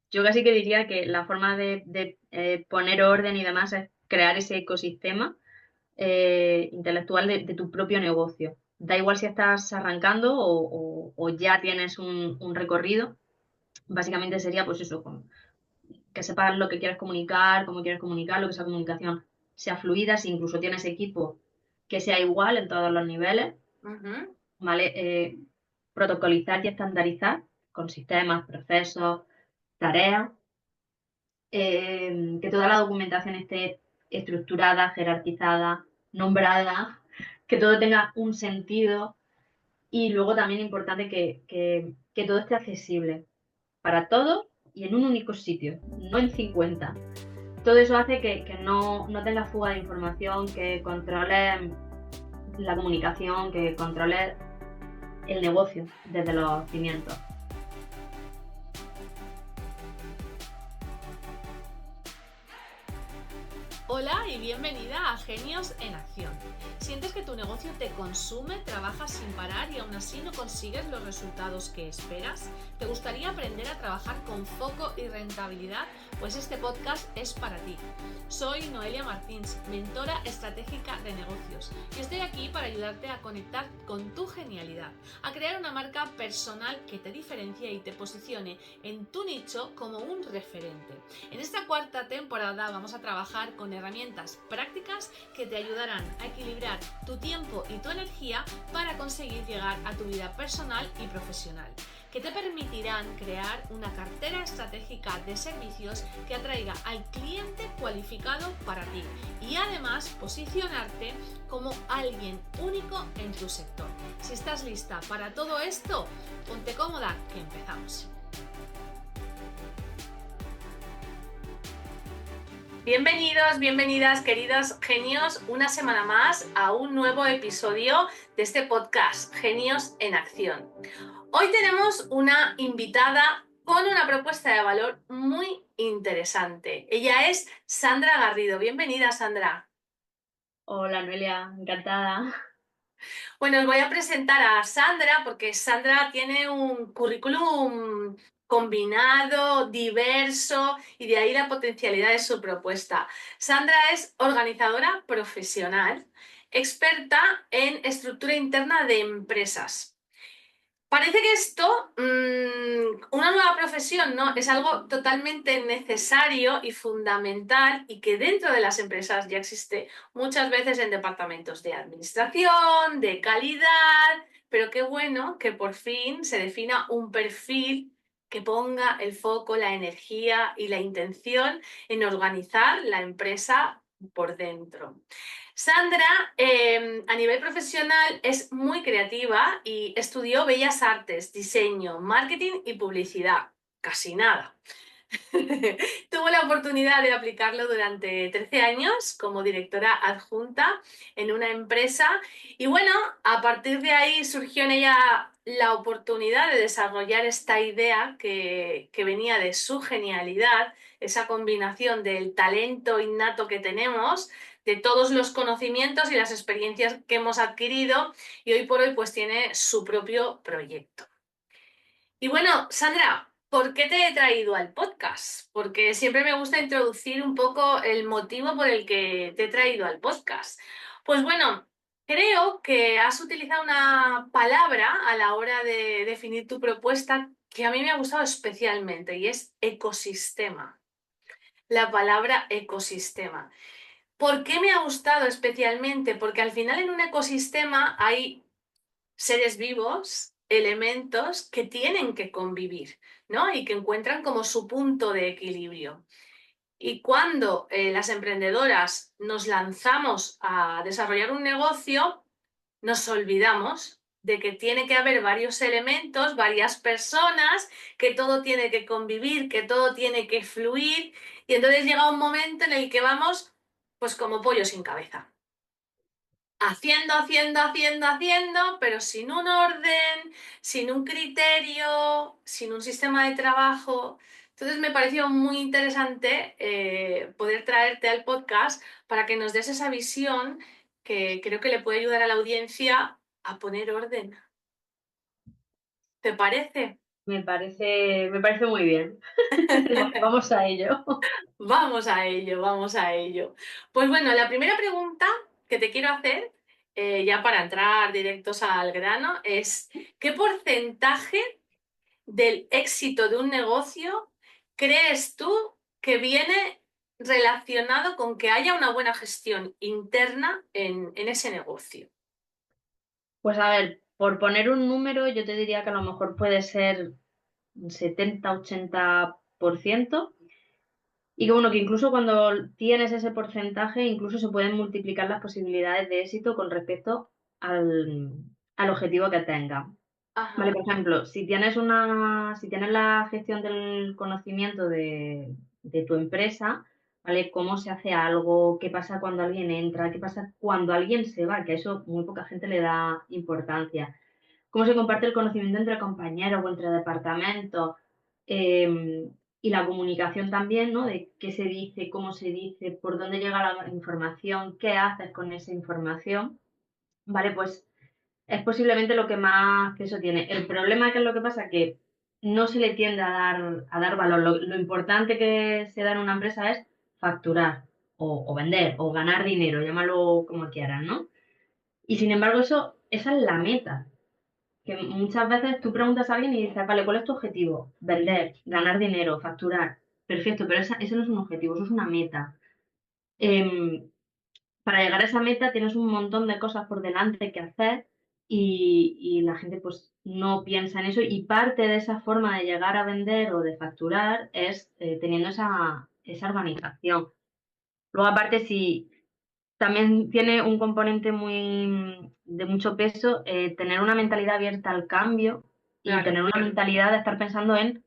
Yo casi que diría que la forma de poner orden y demás es crear ese ecosistema intelectual de tu propio negocio. Da igual si estás arrancando o ya tienes un recorrido. Básicamente sería pues eso, que sepas lo que quieres comunicar, cómo quieres comunicarlo, que esa comunicación sea fluida, si incluso tienes equipo que sea igual en todos los niveles, Ujú. ¿vale? Protocolizar y estandarizar con sistemas, procesos, tareas, que toda la documentación esté estructurada, jerarquizada, nombrada, que todo tenga un sentido y luego también importante que todo esté accesible para todos y en un único sitio, no en 50. Todo eso hace que no tenga fuga de información, que controle la comunicación, que controle el negocio desde los cimientos. Hola y bienvenida a Genios en Acción. ¿Sientes que tu negocio te consume, trabajas sin parar y aún así no consigues los resultados que esperas? ¿Te gustaría aprender a trabajar con foco y rentabilidad? Pues este podcast es para ti. Soy Noelia Martins, mentora estratégica de negocios, y estoy aquí para ayudarte a conectar con tu genialidad, a crear una marca personal que te diferencie y te posicione en tu nicho como un referente. En esta cuarta temporada vamos a trabajar con herramientas prácticas que te ayudarán a equilibrar tu tiempo y tu energía para conseguir llegar a tu vida personal y profesional, que te permitirán crear una cartera estratégica de servicios que atraiga al cliente cualificado para ti y además posicionarte como alguien único en tu sector. Si estás lista para todo esto, ponte cómoda que empezamos. Bienvenidos, bienvenidas, queridos genios, una semana más a un nuevo episodio de este podcast, Genios en Acción. Hoy tenemos una invitada con una propuesta de valor muy interesante. Ella es Sandra Garrido. Bienvenida, Sandra. Hola Noelia, encantada. Bueno, os voy a presentar a Sandra porque Sandra tiene un currículum combinado, diverso y de ahí la potencialidad de su propuesta. Sandra es organizadora profesional, experta en estructura interna de empresas. Parece que esto, una nueva profesión, ¿no? Es algo totalmente necesario y fundamental y que dentro de las empresas ya existe muchas veces en departamentos de administración, de calidad, pero qué bueno que por fin se defina un perfil que ponga el foco, la energía y la intención en organizar la empresa por dentro. Sandra, a nivel profesional, es muy creativa y estudió Bellas Artes, diseño, marketing y publicidad. Casi nada. Tuvo la oportunidad de aplicarlo durante 13 años como directora adjunta en una empresa y bueno, a partir de ahí surgió en ella la oportunidad de desarrollar esta idea que venía de su genialidad, esa combinación del talento innato que tenemos, de todos los conocimientos y las experiencias que hemos adquirido y hoy por hoy pues tiene su propio proyecto. Y bueno, Sandra, ¿por qué te he traído al podcast? Porque siempre me gusta introducir un poco el motivo por el que te he traído al podcast. Pues bueno, creo que has utilizado una palabra a la hora de definir tu propuesta que a mí me ha gustado especialmente y es ecosistema. La palabra ecosistema. ¿Por qué me ha gustado especialmente? Porque al final en un ecosistema hay seres vivos, elementos que tienen que convivir, ¿no? Y que encuentran como su punto de equilibrio. Y cuando las emprendedoras nos lanzamos a desarrollar un negocio, nos olvidamos de que tiene que haber varios elementos, varias personas, que todo tiene que convivir, que todo tiene que fluir, y entonces llega un momento en el que vamos pues como pollo sin cabeza haciendo, pero sin un orden, sin un criterio, sin un sistema de trabajo. Entonces me pareció muy interesante poder traerte al podcast para que nos des esa visión que creo que le puede ayudar a la audiencia a poner orden. ¿Te parece? me parece muy bien. Vamos a ello. Vamos a ello, vamos a ello. Pues bueno, la primera pregunta que te quiero hacer, ya para entrar directos al grano, es ¿qué porcentaje del éxito de un negocio crees tú que viene relacionado con que haya una buena gestión interna en ese negocio? Pues a ver, por poner un número, yo te diría que a lo mejor puede ser un 70-80%. Y que bueno, que incluso cuando tienes ese porcentaje, incluso se pueden multiplicar las posibilidades de éxito con respecto al objetivo que tengas. Vale, Ajá, por ejemplo, si tienes la gestión del conocimiento de tu empresa, ¿vale? Cómo se hace algo, qué pasa cuando alguien entra, qué pasa cuando alguien se va, que a eso muy poca gente le da importancia. Cómo se comparte el conocimiento entre compañeros o entre departamentos. Y la comunicación también, ¿no? De qué se dice, cómo se dice, por dónde llega la información, qué haces con esa información. Vale, pues es posiblemente lo que más peso tiene. El problema que es lo que pasa que no se le tiende a dar valor. Lo importante que se da en una empresa es facturar o vender o ganar dinero, llámalo como quieras, ¿no? Y sin embargo, esa es la meta. Que muchas veces tú preguntas a alguien y dices, vale, ¿cuál es tu objetivo? Vender, ganar dinero, facturar. Perfecto, pero ese no es un objetivo, eso es una meta. Em, para llegar a esa meta tienes un montón de cosas por delante que hacer y la gente pues no piensa en eso y parte de esa forma de llegar a vender o de facturar es teniendo esa organización. Luego aparte si también tiene un componente muy de mucho peso tener una mentalidad abierta al cambio y claro. tener una mentalidad de estar pensando en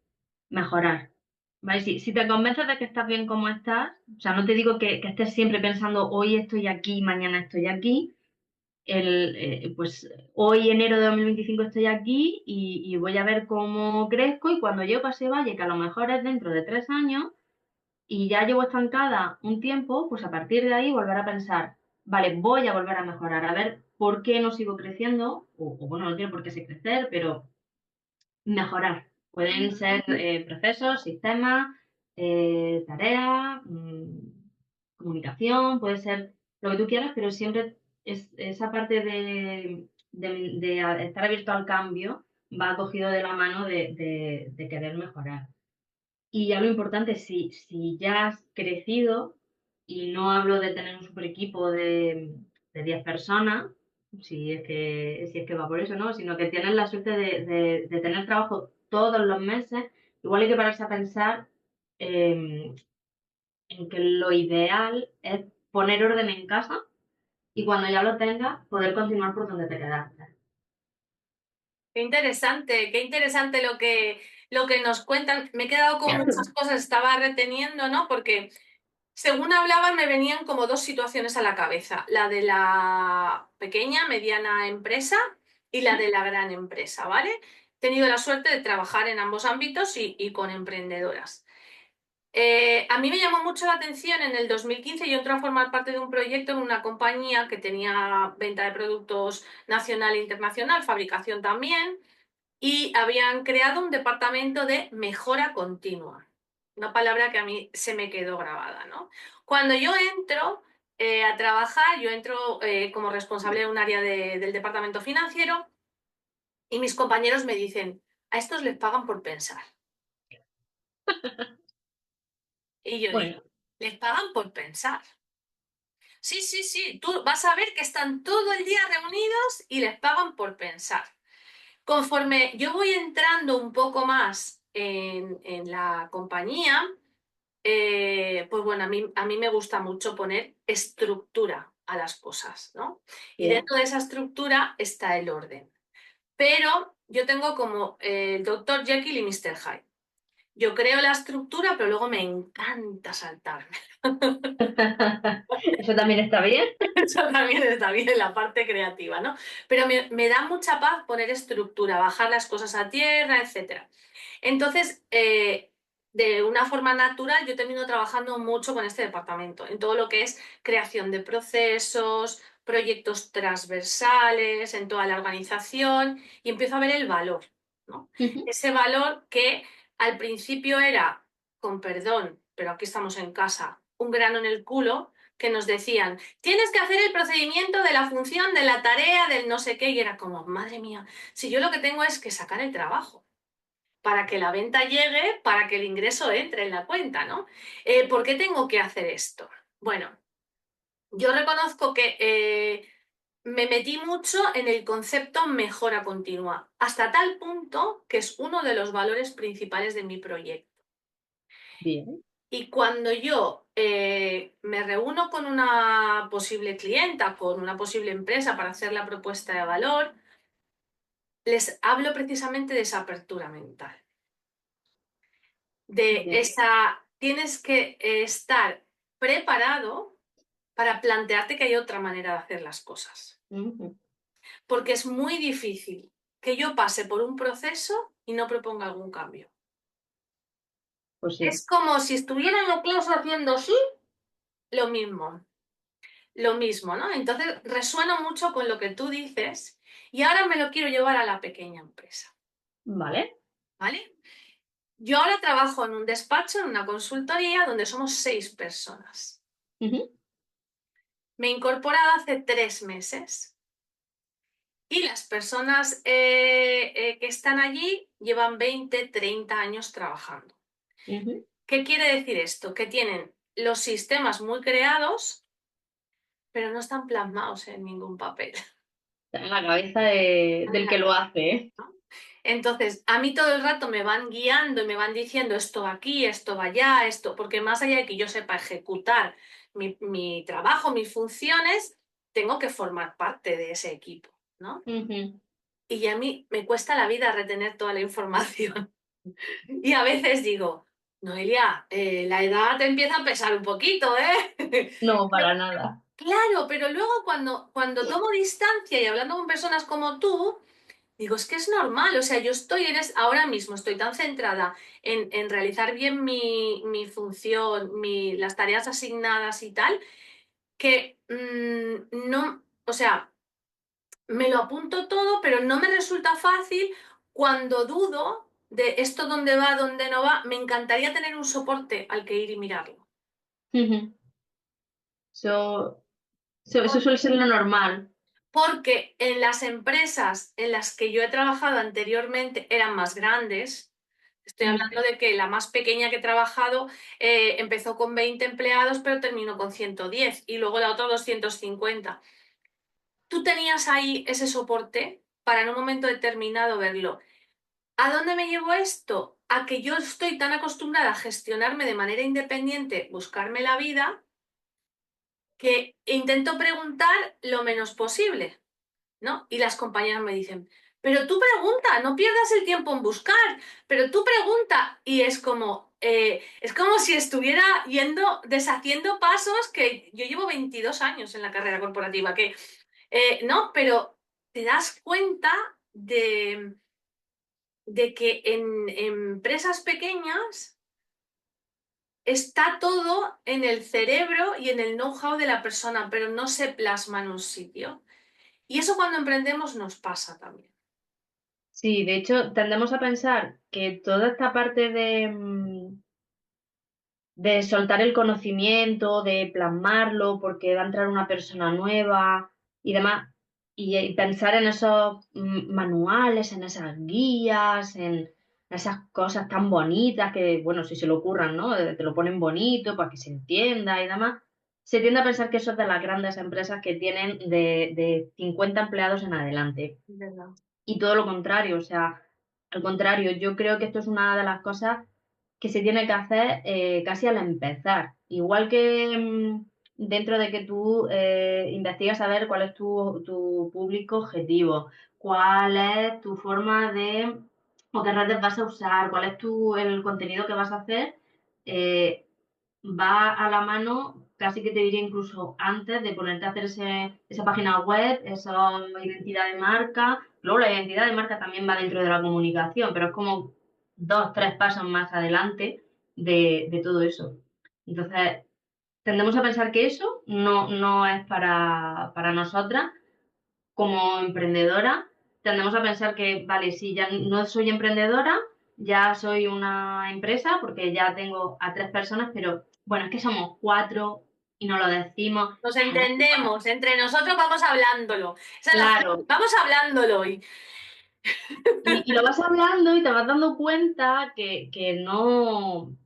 mejorar. ¿Vale? Si te convences de que estás bien como estás, o sea, no te digo que estés siempre pensando hoy estoy aquí, mañana estoy aquí, pues hoy enero de 2025 estoy aquí y voy a ver cómo crezco y cuando llego a ese valle, que a lo mejor es dentro de 3 años y ya llevo estancada un tiempo, pues a partir de ahí volver a pensar, vale, voy a volver a mejorar, a ver por qué no sigo creciendo, o bueno, no tiene por qué ser crecer, pero mejorar. Pueden ser procesos, sistemas, tareas, comunicación, puede ser lo que tú quieras, pero siempre esa parte de estar abierto al cambio va cogido de la mano de querer mejorar. Y ya lo importante, si ya has crecido, y no hablo de tener un super equipo de 10 personas, si es que va por eso, ¿no? Sino que tienes la suerte de tener trabajo todos los meses, igual hay que pararse a pensar en que lo ideal es poner orden en casa y cuando ya lo tengas, poder continuar por donde te quedaste. Qué interesante lo que nos cuentan. Me he quedado con muchas cosas, estaba reteniendo, ¿no? Porque según hablaban me venían como dos situaciones a la cabeza, la de la pequeña, mediana empresa y la de la gran empresa, ¿vale? He tenido la suerte de trabajar en ambos ámbitos y con emprendedoras. A mí me llamó mucho la atención en el 2015, yo entré a formar parte de un proyecto en una compañía que tenía venta de productos nacional e internacional, fabricación también, y habían creado un departamento de mejora continua, una palabra que a mí se me quedó grabada, ¿no? Cuando yo entro a trabajar, yo entro como responsable de un área del departamento financiero y mis compañeros me dicen, a estos les pagan por pensar. Y yo digo, Bueno, les pagan por pensar. Sí, sí, sí, tú vas a ver que están todo el día reunidos y les pagan por pensar. Conforme yo voy entrando un poco más en la compañía, pues bueno, a mí me gusta mucho poner estructura a las cosas, ¿no? Y bien. dentro de esa estructura está el orden. Pero yo tengo como el Dr. Jekyll y Mr. Hyde. Yo creo la estructura, pero luego me encanta saltarme. Eso también está bien. Eso también está bien en la parte creativa, ¿no? Pero me da mucha paz poner estructura, bajar las cosas a tierra, etcétera. Entonces, de una forma natural, yo termino trabajando mucho con este departamento, en todo lo que es creación de procesos, proyectos transversales, en toda la organización, y empiezo a ver el valor, ¿no? Ujú. Ese valor que al principio era, con perdón, pero aquí estamos en casa, un grano en el culo, que nos decían, tienes que hacer el procedimiento de la función, de la tarea, del no sé qué, y era como, madre mía, si yo lo que tengo es que sacar el trabajo para que la venta llegue, para que el ingreso entre en la cuenta, ¿no? ¿Por qué tengo que hacer esto? Bueno, yo reconozco que me metí mucho en el concepto mejora continua, hasta tal punto que es uno de los valores principales de mi proyecto. Bien. Y cuando yo me reúno con una posible clienta, con una posible empresa para hacer la propuesta de valor, les hablo precisamente de esa apertura mental, de Bien. esa, tienes que estar preparado para plantearte que hay otra manera de hacer las cosas. Ujú. Porque es muy difícil que yo pase por un proceso y no proponga algún cambio. Pues sí. Es como si estuviera en la clase haciendo sí, lo mismo, lo mismo, ¿no? Entonces resueno mucho con lo que tú dices y ahora me lo quiero llevar a la pequeña empresa, Vale. ¿vale? Yo ahora trabajo en un despacho, en una consultoría donde somos 6 personas. Ujú. Me he incorporado hace 3 meses y las personas que están allí llevan 20, 30 años trabajando. Ujú. ¿Qué quiere decir esto? Que tienen los sistemas muy creados, pero no están plasmados en ningún papel. Está en la cabeza del que lo hace, ¿eh? Entonces, a mí todo el rato me van guiando y me van diciendo esto va aquí, esto va allá, esto, porque más allá de que yo sepa ejecutar mi trabajo, mis funciones, tengo que formar parte de ese equipo, ¿no? Ujú. Y a mí me cuesta la vida retener toda la información. Y a veces digo, Noelia, la edad te empieza a pesar un poquito, ¿eh? No, para nada. Claro, pero luego cuando tomo distancia y hablando con personas como tú, digo, es que es normal, o sea, yo estoy ahora mismo, estoy tan centrada en realizar bien mi función, las tareas asignadas y tal, que no, o sea, me lo apunto todo, pero no me resulta fácil cuando dudo de esto dónde va, dónde no va, me encantaría tener un soporte al que ir y mirarlo. Ujú. Eso, eso suele ser lo normal. Porque en las empresas en las que yo he trabajado anteriormente eran más grandes. Estoy Mm. hablando de que la más pequeña que he trabajado empezó con 20 empleados, pero terminó con 110 y luego la otra 250. Tú tenías ahí ese soporte para en un momento determinado verlo. ¿A dónde me llevo esto? A que yo estoy tan acostumbrada a gestionarme de manera independiente, buscarme la vida, que intento preguntar lo menos posible. ¿No? Y las compañeras me dicen, pero tú pregunta, no pierdas el tiempo en buscar, pero tú pregunta. Y es como si estuviera yendo, deshaciendo pasos que yo llevo 22 años en la carrera corporativa, no, pero te das cuenta de que en empresas pequeñas está todo en el cerebro y en el know-how de la persona, pero no se plasma en un sitio. Y eso cuando emprendemos nos pasa también. Sí, de hecho, tendemos a pensar que toda esta parte de soltar el conocimiento, de plasmarlo, porque va a entrar una persona nueva y demás, y pensar en esos manuales, en esas guías, en esas cosas tan bonitas que, bueno, si se lo ocurran, ¿no? Te lo ponen bonito para que se entienda y demás. Se tiende a pensar que eso es de las grandes empresas que tienen de 50 empleados en adelante. ¿Verdad? Y todo lo contrario, o sea, al contrario, yo creo que esto es una de las cosas que se tiene que hacer casi al empezar. Igual que dentro de que tú investigas a ver cuál es tu público objetivo, cuál es tu forma de, o qué redes vas a usar, cuál es el contenido que vas a hacer, eh, va a la mano, casi que te diría incluso antes de ponerte a hacer esa página web, esa identidad de marca. Luego la identidad de marca también va dentro de la comunicación, pero es como dos, tres pasos más adelante de todo eso. Entonces, tendemos a pensar que eso no es para nosotras como emprendedoras tendemos a pensar que, vale, sí, ya no soy emprendedora, ya soy una empresa porque ya tengo a 3 personas, pero bueno, es que somos 4 y no lo decimos. Nos Da igual. entendemos, entre nosotros vamos hablándolo. Esa es la frase, Claro, vamos hablándolo. y lo vas hablando y te vas dando cuenta que no,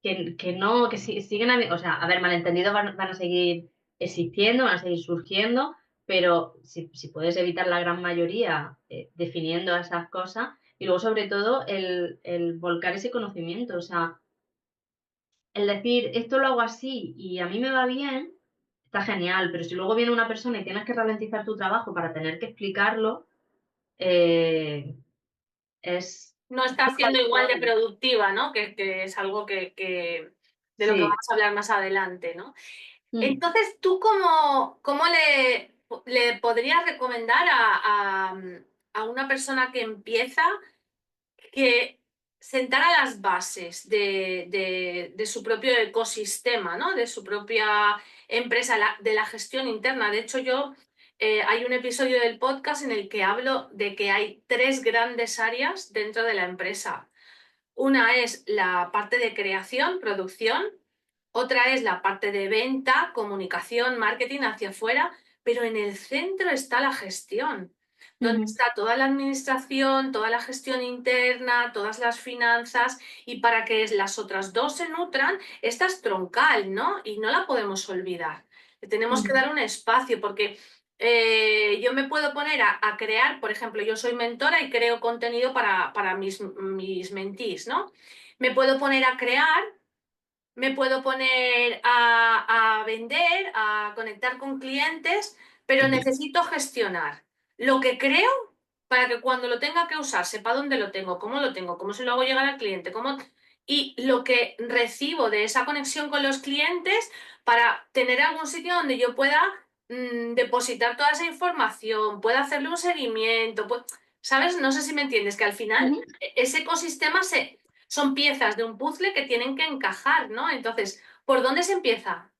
que no, que siguen habiendo, o sea, a ver, malentendidos van a seguir existiendo, van a seguir surgiendo, pero si puedes evitar la gran mayoría definiendo esas cosas, y luego sobre todo el volcar ese conocimiento, o sea, el decir, esto lo hago así y a mí me va bien, está genial, pero si luego viene una persona y tienes que ralentizar tu trabajo para tener que explicarlo, eh, No es está como siendo igual de doble. productiva, ¿no? Que es algo de lo que Sí. vamos a hablar más adelante, ¿no? Mm, Entonces, ¿tú cómo le podrías recomendar a una persona que empieza que sentara las bases de su propio ecosistema, ¿no? De su propia empresa, de la gestión interna? De hecho, hay un episodio del podcast en el que hablo de que hay tres grandes áreas dentro de la empresa. Una es la parte de creación, producción, otra es la parte de venta, comunicación, marketing hacia afuera, pero en el centro está la gestión, donde ujú, está toda la administración, toda la gestión interna, todas las finanzas, y para que las otras dos se nutran, esta es troncal, ¿no? Y no la podemos olvidar. Le tenemos que ujú, dar un espacio porque yo me puedo poner a crear, por ejemplo, yo soy mentora y creo contenido para mis mentees, ¿no? Me puedo poner a crear, me puedo poner a vender, a conectar con clientes, pero necesito gestionar lo que creo para que cuando lo tenga que usar sepa dónde lo tengo, cómo se lo hago llegar al cliente, y lo que recibo de esa conexión con los clientes para tener algún sitio donde yo pueda depositar toda esa información, pueda hacerle un seguimiento, ¿sabes? No sé si me entiendes, que al final ujú. ese ecosistema son piezas de un puzzle que tienen que encajar, ¿no? Entonces, ¿por dónde se empieza?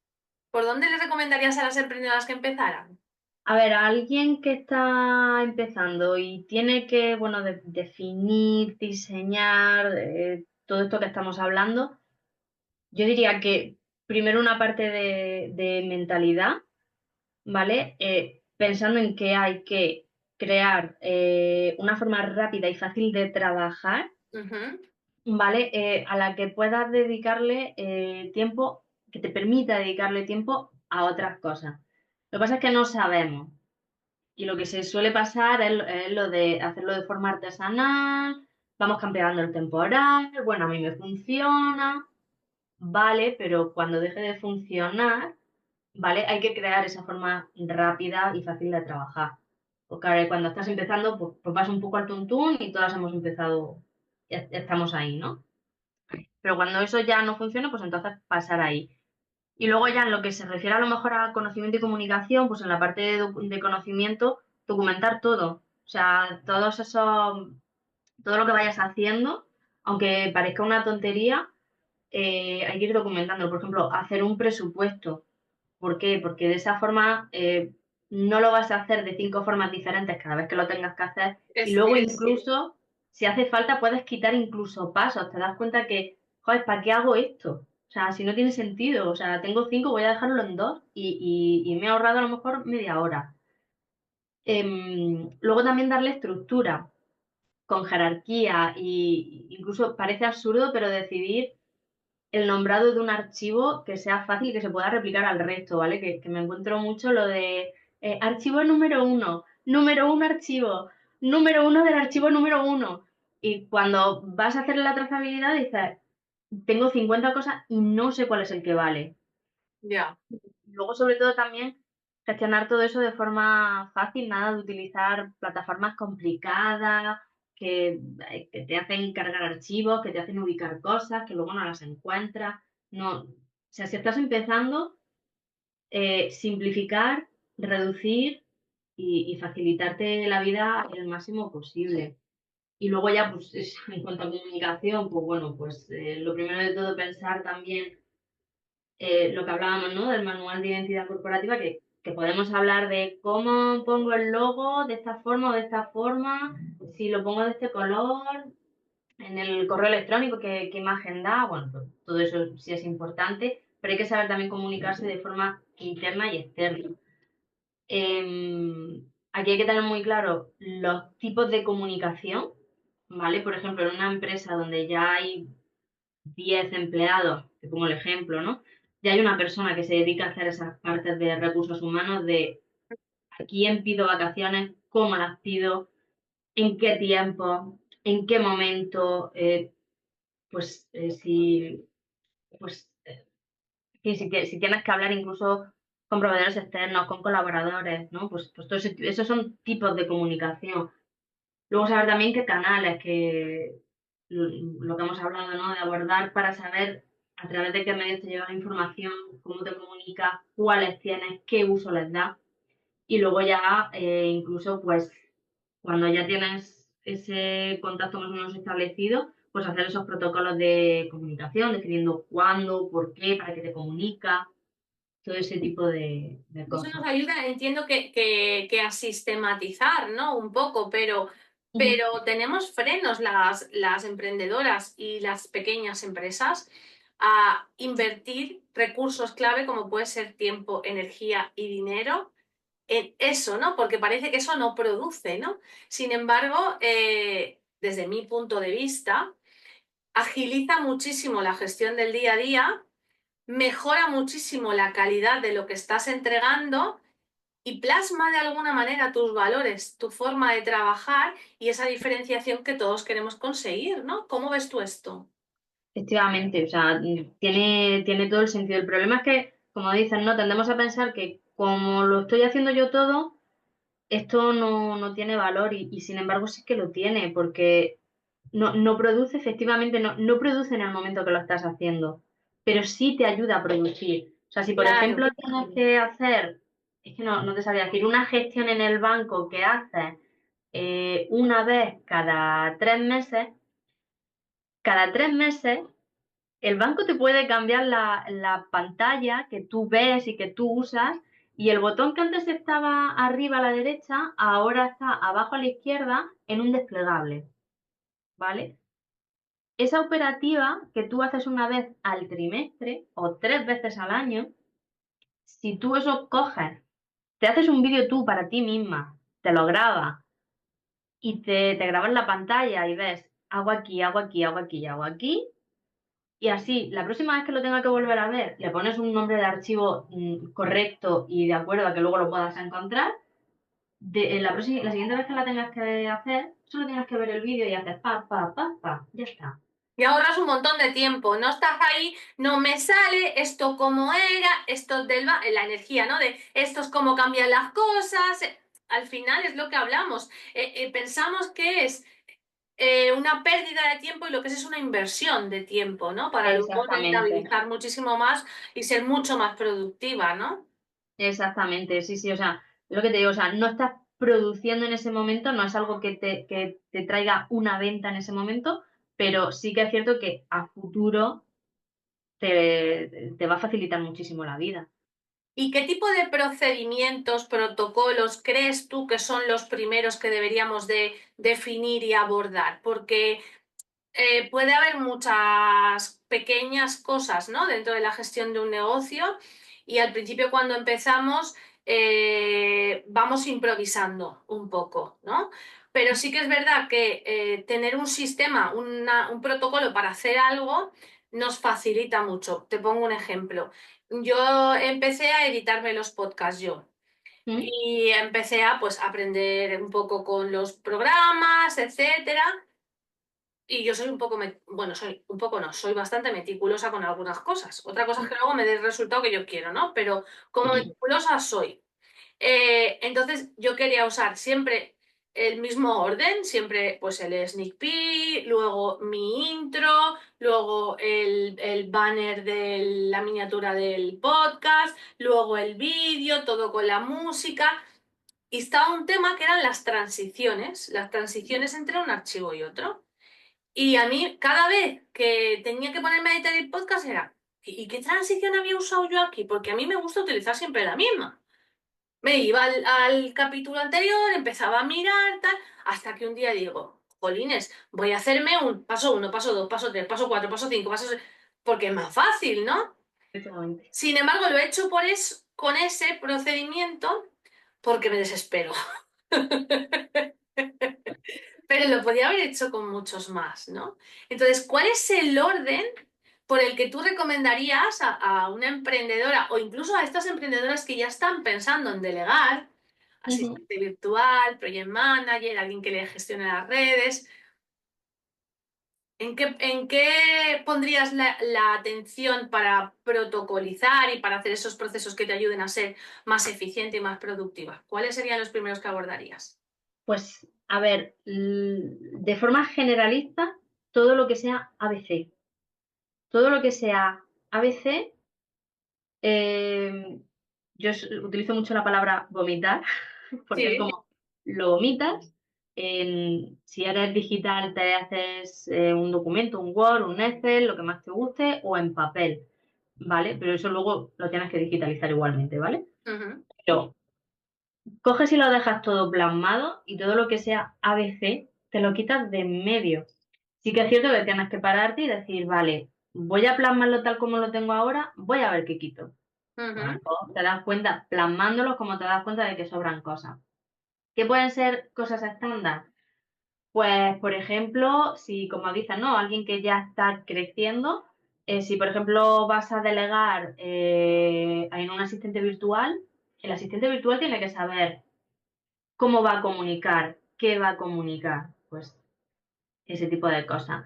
¿Por dónde le recomendarías a las emprendedoras que empezaran? A ver, a alguien que está empezando y tiene que, bueno, definir, diseñar, todo esto que estamos hablando, yo diría que primero una parte de mentalidad, ¿vale? Pensando en que hay que crear una forma rápida y fácil de trabajar, Ujú. ¿vale? A la que puedas dedicarle tiempo, que te permita dedicarle tiempo a otras cosas. Lo que pasa es que no sabemos. Y lo que se suele pasar es lo de hacerlo de forma artesanal, vamos cambiando el temporal, bueno, a mí me funciona, vale, pero cuando deje de funcionar, ¿vale? Hay que crear esa forma rápida y fácil de trabajar. Porque a ver, cuando estás empezando, pues vas un poco al tuntún y todas hemos empezado, ya estamos ahí, ¿no? Pero cuando eso ya no funciona, pues entonces pasar ahí. Y luego ya en lo que se refiere a lo mejor a conocimiento y comunicación, pues en la parte de conocimiento, documentar todo. O sea, todo lo que vayas haciendo, aunque parezca una tontería, hay que ir documentándolo. Por ejemplo, hacer un presupuesto. ¿Por qué? Porque de esa forma no lo vas a hacer de 5 formas diferentes cada vez que lo tengas que hacer. Y luego incluso, si hace falta, puedes quitar incluso pasos. Te das cuenta que, joder, ¿para qué hago esto? O sea, si no tiene sentido. O sea, tengo 5, voy a dejarlo en 2 y me he ahorrado a lo mejor media hora. Luego también darle estructura con jerarquía y incluso parece absurdo, pero decidir el nombrado de un archivo que sea fácil y que se pueda replicar al resto, ¿vale? Que me encuentro mucho lo de archivo número uno archivo, número uno del archivo número uno. Y cuando vas a hacer la trazabilidad dices, tengo 50 cosas y no sé cuál es el que vale. Ya. Luego, sobre todo, también gestionar todo eso de forma fácil, nada de utilizar plataformas complicadas que te hacen cargar archivos, que te hacen ubicar cosas, que luego no las encuentras. No. O sea, si estás empezando, simplificar, reducir y facilitarte la vida el máximo posible. Y luego ya, pues, en cuanto a comunicación, pues bueno, pues lo primero de todo pensar también lo que hablábamos, ¿no? Del manual de identidad corporativa, que que podemos hablar de cómo pongo el logo de esta forma o de esta forma, si lo pongo de este color, en el correo electrónico, qué imagen da, bueno, pues todo eso sí es importante, pero hay que saber también comunicarse de forma interna y externa. Aquí hay que tener muy claro los tipos de comunicación, ¿vale? Por ejemplo, en una empresa donde ya hay 10 empleados, te pongo el ejemplo, ¿no? Ya hay una persona que se dedica a hacer esas partes de recursos humanos de a quién pido vacaciones, cómo las pido, en qué tiempo, en qué momento, si, pues, si tienes que hablar incluso con proveedores externos, con colaboradores, ¿no? Pues esos son tipos de comunicación. Luego saber también qué canales, lo que hemos hablado, ¿no? De abordar para saber a través de qué medios te llega la información, cómo te comunicas, cuáles tienes, qué uso les da. Y luego ya, incluso, pues, cuando ya tienes ese contacto más o menos establecido, pues hacer esos protocolos de comunicación, definiendo cuándo, por qué, para qué te comunica, todo ese tipo de Eso cosas. nos ayuda, entiendo que a sistematizar, ¿no? Un poco, Ujú. pero tenemos frenos las emprendedoras y las pequeñas empresas a invertir recursos clave como puede ser tiempo, energía y dinero en eso, ¿no? Porque parece que eso no produce, ¿no? Sin embargo, desde mi punto de vista, agiliza muchísimo la gestión del día a día, mejora muchísimo la calidad de lo que estás entregando y plasma de alguna manera tus valores, tu forma de trabajar y esa diferenciación que todos queremos conseguir, ¿no? ¿Cómo ves tú esto? Efectivamente, o sea, tiene todo el sentido. El problema es que, como dicen, ¿no? Tendemos a pensar que como lo estoy haciendo yo todo, esto no tiene valor y sin embargo sí que lo tiene, porque no produce efectivamente, no produce en el momento que lo estás haciendo, pero sí te ayuda a producir. O sea, si por Claro, ejemplo tienes que hacer, es que no te sabría decir, una gestión en el banco que haces una vez cada 3 meses el banco te puede cambiar la pantalla que tú ves y que tú usas y el botón que antes estaba arriba a la derecha, ahora está abajo a la izquierda en un desplegable, ¿vale? Esa operativa que tú haces una vez al trimestre o 3 veces al año, si tú eso coges, te haces un vídeo tú para ti misma, te lo grabas y te grabas la pantalla y ves, hago aquí, hago aquí, hago aquí, hago aquí, y así, la próxima vez que lo tenga que volver a ver, le pones un nombre de archivo correcto y de acuerdo a que luego lo puedas encontrar. La siguiente vez que la tengas que hacer, solo tienes que ver el vídeo y haces pa, pa, pa, pa, ya está. y ahorras un montón de tiempo. No estás ahí, no me sale esto como era, esto la energía, ¿no? De esto es cómo cambian las cosas. Al final es lo que hablamos. Pensamos que es una pérdida de tiempo y lo que es una inversión de tiempo, ¿no? Para luego Exactamente, rentabilizar muchísimo más y ser mucho más productiva, ¿no? exactamente, sí, sí, o sea, lo que te digo, o sea, no estás produciendo en ese momento, no es algo que te traiga una venta en ese momento, pero sí que es cierto que a futuro te va a facilitar muchísimo la vida. ¿Y qué tipo de procedimientos, protocolos crees tú que son los primeros que deberíamos de definir y abordar? Porque puede haber muchas pequeñas cosas, ¿no? Dentro de la gestión de un negocio y al principio cuando empezamos vamos improvisando un poco, ¿no? Pero sí que es verdad que tener un sistema, un protocolo para hacer algo nos facilita mucho. Te pongo un ejemplo. Yo empecé a editarme los podcasts yo. ¿Mm? Y empecé a pues aprender un poco con los programas, etcétera. Y yo soy un poco, bueno, soy un poco no, soy bastante meticulosa con algunas cosas. Otra cosa es que luego me dé el resultado que yo quiero, ¿no? Pero como meticulosa soy. Entonces yo quería usar siempre el mismo orden, siempre pues el sneak peek, luego mi intro, luego el banner de la miniatura del podcast, luego el vídeo, todo con la música. Y estaba un tema que eran las transiciones entre un archivo y otro. Y a mí, cada vez que tenía que ponerme a editar el podcast era, ¿y qué transición había usado yo aquí? Porque a mí me gusta utilizar siempre la misma. Me iba al capítulo anterior, empezaba a mirar, tal, hasta que un día digo, jolines, voy a hacerme un paso uno, paso dos, paso tres, paso cuatro, paso cinco, paso seis, porque es más fácil, ¿no? Efectivamente. Sin embargo, lo he hecho con ese procedimiento porque me desespero. Pero lo podía haber hecho con muchos más, ¿no? Entonces, ¿cuál es el orden por el que tú recomendarías a una emprendedora o incluso a estas emprendedoras que ya están pensando en delegar, Ujú. asistente virtual, project manager, alguien que le gestione las redes? ¿En qué pondrías la atención para protocolizar y para hacer esos procesos que te ayuden a ser más eficiente y más productiva? ¿Cuáles serían los primeros que abordarías? Pues, a ver, de forma generalista, todo lo que sea ABC. Todo lo que sea ABC, yo utilizo mucho la palabra vomitar, porque es Sí. como lo vomitas. Si eres digital, te haces un documento, un Word, un Excel, lo que más te guste, o en papel, ¿vale? Pero eso luego lo tienes que digitalizar igualmente, ¿vale? Ujú, Pero coges y lo dejas todo plasmado y todo lo que sea ABC te lo quitas de en medio. Sí que es cierto que tienes que pararte y decir, vale, voy a plasmarlo tal como lo tengo ahora, voy a ver qué quito. Pues a lo ujú. mejor te das cuenta, plasmándolo, como te das cuenta de que sobran cosas. ¿Qué pueden ser cosas estándar? Pues, por ejemplo, si, como dices, ¿no? Alguien que ya está creciendo, si, por ejemplo, vas a delegar en un asistente virtual, el asistente virtual tiene que saber cómo va a comunicar, qué va a comunicar, pues ese tipo de cosas.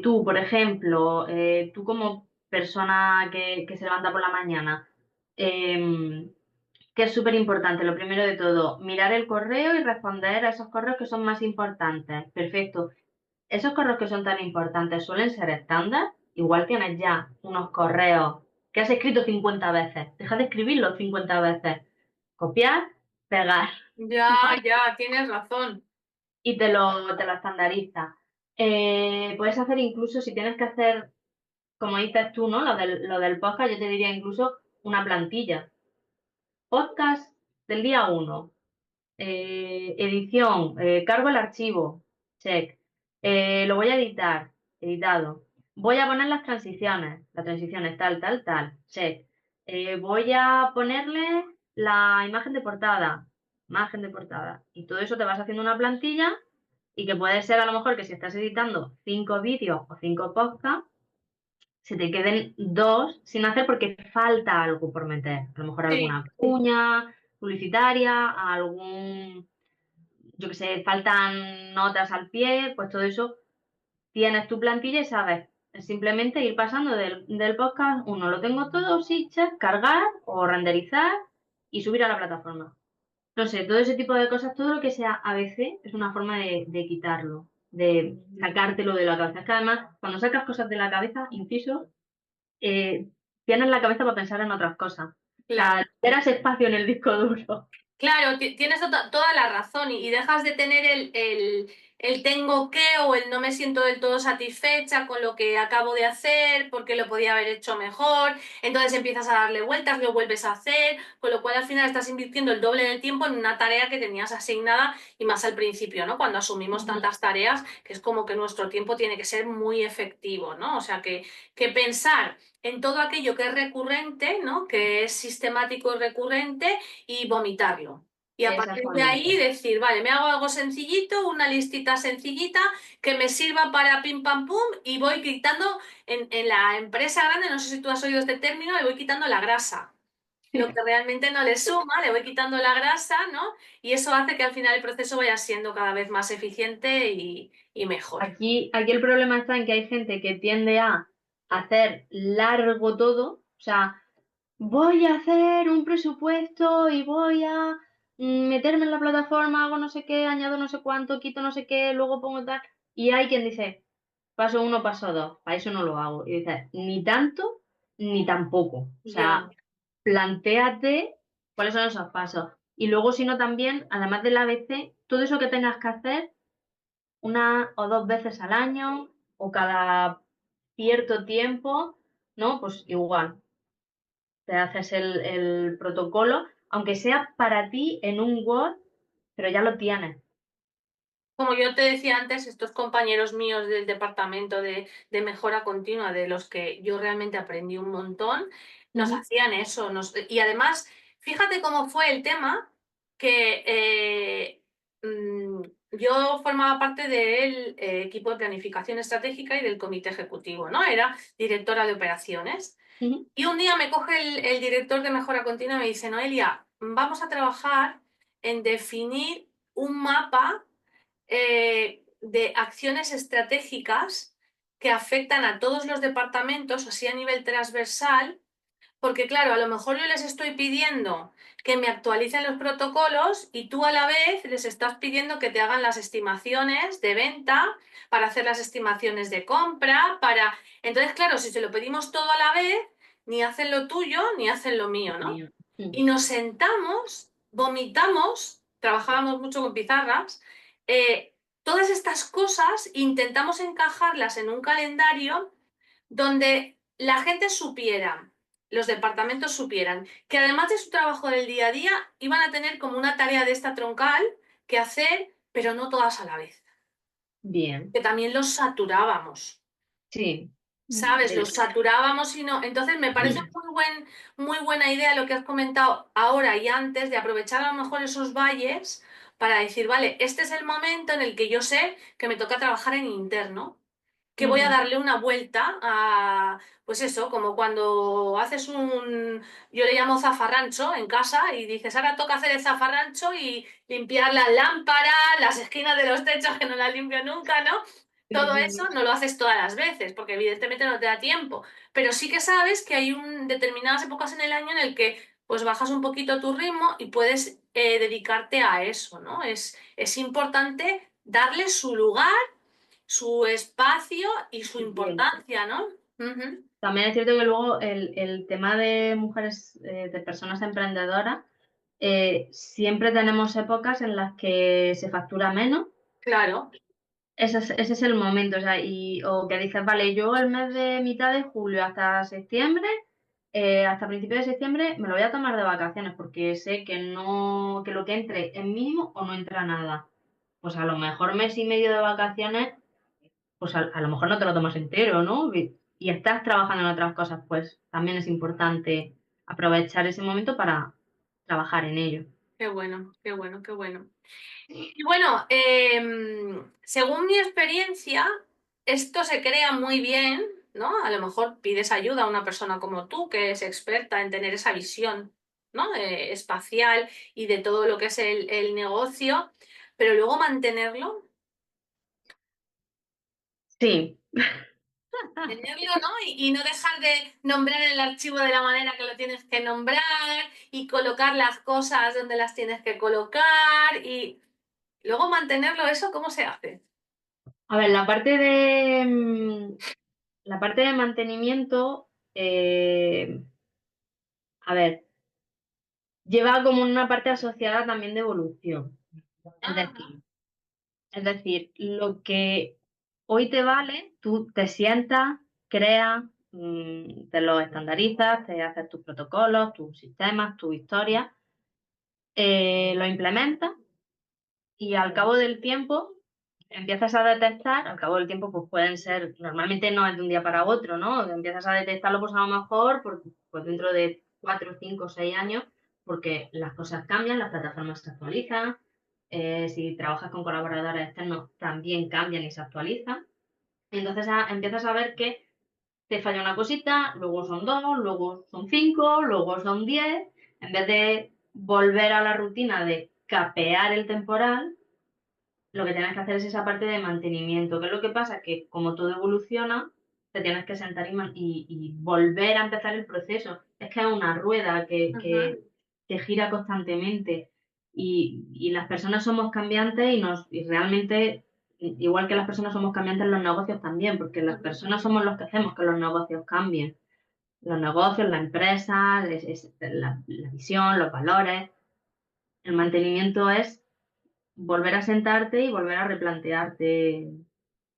Tú, por ejemplo, tú como persona que se levanta por la mañana, que es súper importante, lo primero de todo, mirar el correo y responder a esos correos que son más importantes. Perfecto. Esos correos que son tan importantes suelen ser estándar. Igual tienes ya unos correos que has escrito 50 veces. Deja de escribirlos 50 veces. Copiar, pegar. Ya, ya, tienes razón. Y te lo estandariza. Puedes hacer incluso, si tienes que hacer, como dices tú, ¿no? Lo del podcast, yo te diría incluso una plantilla. Podcast del día uno. Edición, cargo el archivo, check. Lo voy a editar, editado. Voy a poner las transiciones tal, tal, tal, check. Voy a ponerle la imagen de portada. Y todo eso te vas haciendo una plantilla y que puede ser a lo mejor que si estás editando 5 vídeos o 5 podcasts, se te queden 2 sin hacer porque falta algo por meter. A lo mejor Sí. alguna cuña publicitaria, yo que sé, faltan notas al pie, pues todo eso tienes tu plantilla y sabes simplemente ir pasando del podcast, uno lo tengo todo, sí, check, cargar o renderizar y subir a la plataforma. No sé, todo ese tipo de cosas, todo lo que sea ABC es una forma de quitarlo, de sacártelo de la cabeza. Es que además, cuando sacas cosas de la cabeza, inciso, eh, tienes la cabeza para pensar en otras cosas. O Claro. sea, liberas espacio en el disco duro. Claro, tienes toda la razón y dejas de tener el tengo que o el no me siento del todo satisfecha con lo que acabo de hacer porque lo podía haber hecho mejor. Entonces empiezas a darle vueltas, lo vuelves a hacer, con lo cual al final estás invirtiendo el doble del tiempo en una tarea que tenías asignada y más al principio, ¿no? Cuando asumimos Ujú. tantas tareas, que es como que nuestro tiempo tiene que ser muy efectivo, ¿no? O sea, que pensar en todo aquello que es recurrente, ¿no? Que es sistemático y recurrente y vomitarlo. Y a partir de ahí Exactamente. decir, vale, me hago algo sencillito, una listita sencillita que me sirva para pim pam pum y voy quitando en la empresa grande, no sé si tú has oído este término, le voy quitando la grasa. Lo que realmente no le suma, le voy quitando la grasa, ¿no? Y eso hace que al final el proceso vaya siendo cada vez más eficiente y mejor. Aquí el problema está en que hay gente que tiende a hacer largo todo, o sea, voy a hacer un presupuesto y voy a meterme en la plataforma, hago no sé qué, añado no sé cuánto, quito no sé qué, luego pongo tal. Y hay quien dice, paso uno, paso dos, para eso no lo hago. Y dices, ni tanto ni tampoco. O Ya, sea, plantéate cuáles son esos pasos. Y luego, si no, también, además del ABC, todo eso que tengas que hacer una o dos veces al año o cada cierto tiempo, ¿no? Pues igual, te haces el protocolo. aunque sea para ti en un Word, pero ya lo tienes. Como yo te decía antes, estos compañeros míos del departamento de mejora continua, de los que yo realmente aprendí un montón, nos Ujú, hacían eso. Y además, fíjate cómo fue el tema, que yo formaba parte del equipo de planificación estratégica y del comité ejecutivo, ¿no? Era directora de operaciones. ujú, Y un día me coge el director de mejora continua y me dice, Noelia, vamos a trabajar en definir un mapa de acciones estratégicas que afectan a todos los departamentos, así a nivel transversal, porque claro, a lo mejor yo les estoy pidiendo que me actualicen los protocolos y tú a la vez les estás pidiendo que te hagan las estimaciones de venta, para hacer las estimaciones de compra, para... Entonces, claro, si se lo pedimos todo a la vez, ni hacen lo tuyo ni hacen lo mío, ¿no? mío. Mm, Y nos sentamos, vomitamos, trabajábamos mucho con pizarras, todas estas cosas intentamos encajarlas en un calendario donde la gente supiera, los departamentos supieran, que además de su trabajo del día a día, iban a tener como una tarea de esta troncal que hacer, pero no todas a la vez, bien, que también los saturábamos. sí. ¿Sabes? Los saturábamos y no. Entonces me parece muy buena idea lo que has comentado ahora y antes de aprovechar a lo mejor esos valles para decir, vale, este es el momento en el que yo sé que me toca trabajar en interno, que voy a Ujú, darle una vuelta a, pues eso, como cuando haces yo le llamo zafarrancho en casa y dices, ahora toca hacer el zafarrancho y limpiar las lámparas, las esquinas de los techos que no las limpio nunca, ¿no? sí, Todo sí, eso sí. no lo haces todas las veces, porque evidentemente no te da tiempo, pero sí que sabes que hay determinadas épocas en el año en el que pues bajas un poquito tu ritmo y puedes dedicarte a eso, ¿no? Es importante darle su lugar, su espacio y su Su tiempo. importancia, ¿no? Ujú. También es cierto que luego el tema de mujeres, de personas emprendedoras, siempre tenemos épocas en las que se factura menos. Claro. Ese es el momento, o sea, o que dices, vale, yo el mes de mitad de julio hasta septiembre, hasta principios de septiembre, me lo voy a tomar de vacaciones porque sé que no, que lo que entre es mínimo o no entra nada. Pues a lo mejor mes y medio de vacaciones, pues a lo mejor no te lo tomas entero, ¿no? Y estás trabajando en otras cosas, pues también es importante aprovechar ese momento para trabajar en ello. Qué bueno, qué bueno, qué bueno. Y bueno, según mi experiencia, esto se crea muy bien, ¿no? A lo mejor pides ayuda a una persona como tú, que es experta en tener esa visión, ¿no? Espacial y de todo lo que es el negocio, pero luego mantenerlo. Sí, Tenerlo, ¿no? Y no dejar de nombrar el archivo de la manera que lo tienes que nombrar y colocar las cosas donde las tienes que colocar y luego mantenerlo, ¿eso cómo se hace? a ver, la parte de mantenimiento, a ver, lleva como una parte asociada también de evolución. Es Ajá. decir, es decir, lo que hoy te vale, tú te sientas, creas, te lo estandarizas, te haces tus protocolos, tus sistemas, tu historia, lo implementas y al cabo del tiempo empiezas a detectar, al cabo del tiempo pues pueden ser, normalmente no es de un día para otro, ¿no? Empiezas a detectarlo pues a lo mejor pues dentro de 4, 5, 6 años, porque las cosas cambian, las plataformas se actualizan, si trabajas con colaboradores externos también cambian y se actualizan. Entonces empiezas a ver que te falla una cosita, luego son dos, luego son cinco, luego son 10, en vez de volver a la rutina de capear el temporal, lo que tienes que hacer es esa parte de mantenimiento. ¿Qué es lo que pasa? Que como todo evoluciona, te tienes que sentar y volver a empezar el proceso. Es que es una rueda Ajá. que gira constantemente y las personas somos cambiantes y realmente, igual que las personas somos cambiantes, los negocios también, porque las Ujú. personas somos los que hacemos que los negocios cambien. Los negocios, la empresa, es la visión, los valores. El mantenimiento es volver a sentarte y volver a replantearte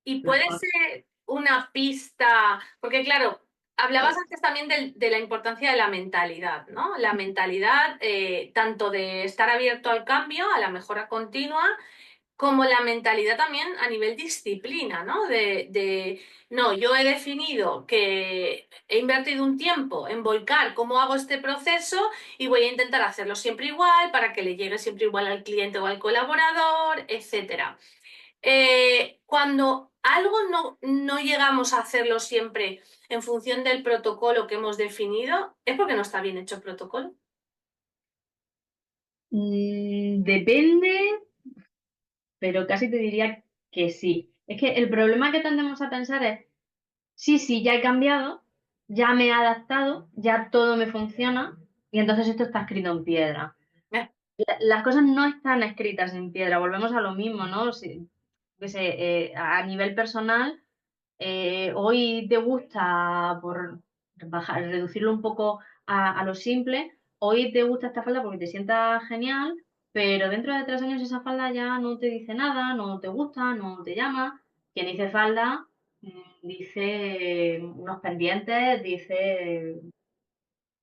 Y las puede cosas. ser una pista, porque claro, Hablabas antes también de la importancia de la mentalidad, ¿no? La mentalidad, tanto de estar abierto al cambio, a la mejora continua, como la mentalidad también a nivel disciplina, ¿no? No, yo he definido que he invertido un tiempo en volcar cómo hago este proceso y voy a intentar hacerlo siempre igual para que le llegue siempre igual al cliente o al colaborador, etcétera. Cuando algo no llegamos a hacerlo siempre en función del protocolo que hemos definido, es porque no está bien hecho el protocolo. Depende, pero casi te diría que sí. Es que el problema que tendemos a pensar es, sí, sí, ya he cambiado, ya me he adaptado, ya todo me funciona y entonces esto está escrito en piedra. Eh, Las cosas no están escritas en piedra, volvemos a lo mismo, ¿no? Yo qué sé, a nivel personal, hoy te gusta, por bajar, reducirlo un poco a lo simple, hoy te gusta esta falda porque te sientas genial, pero dentro de 3 años esa falda ya no te dice nada, no te gusta, no te llama. Quien dice falda, dice unos pendientes, dice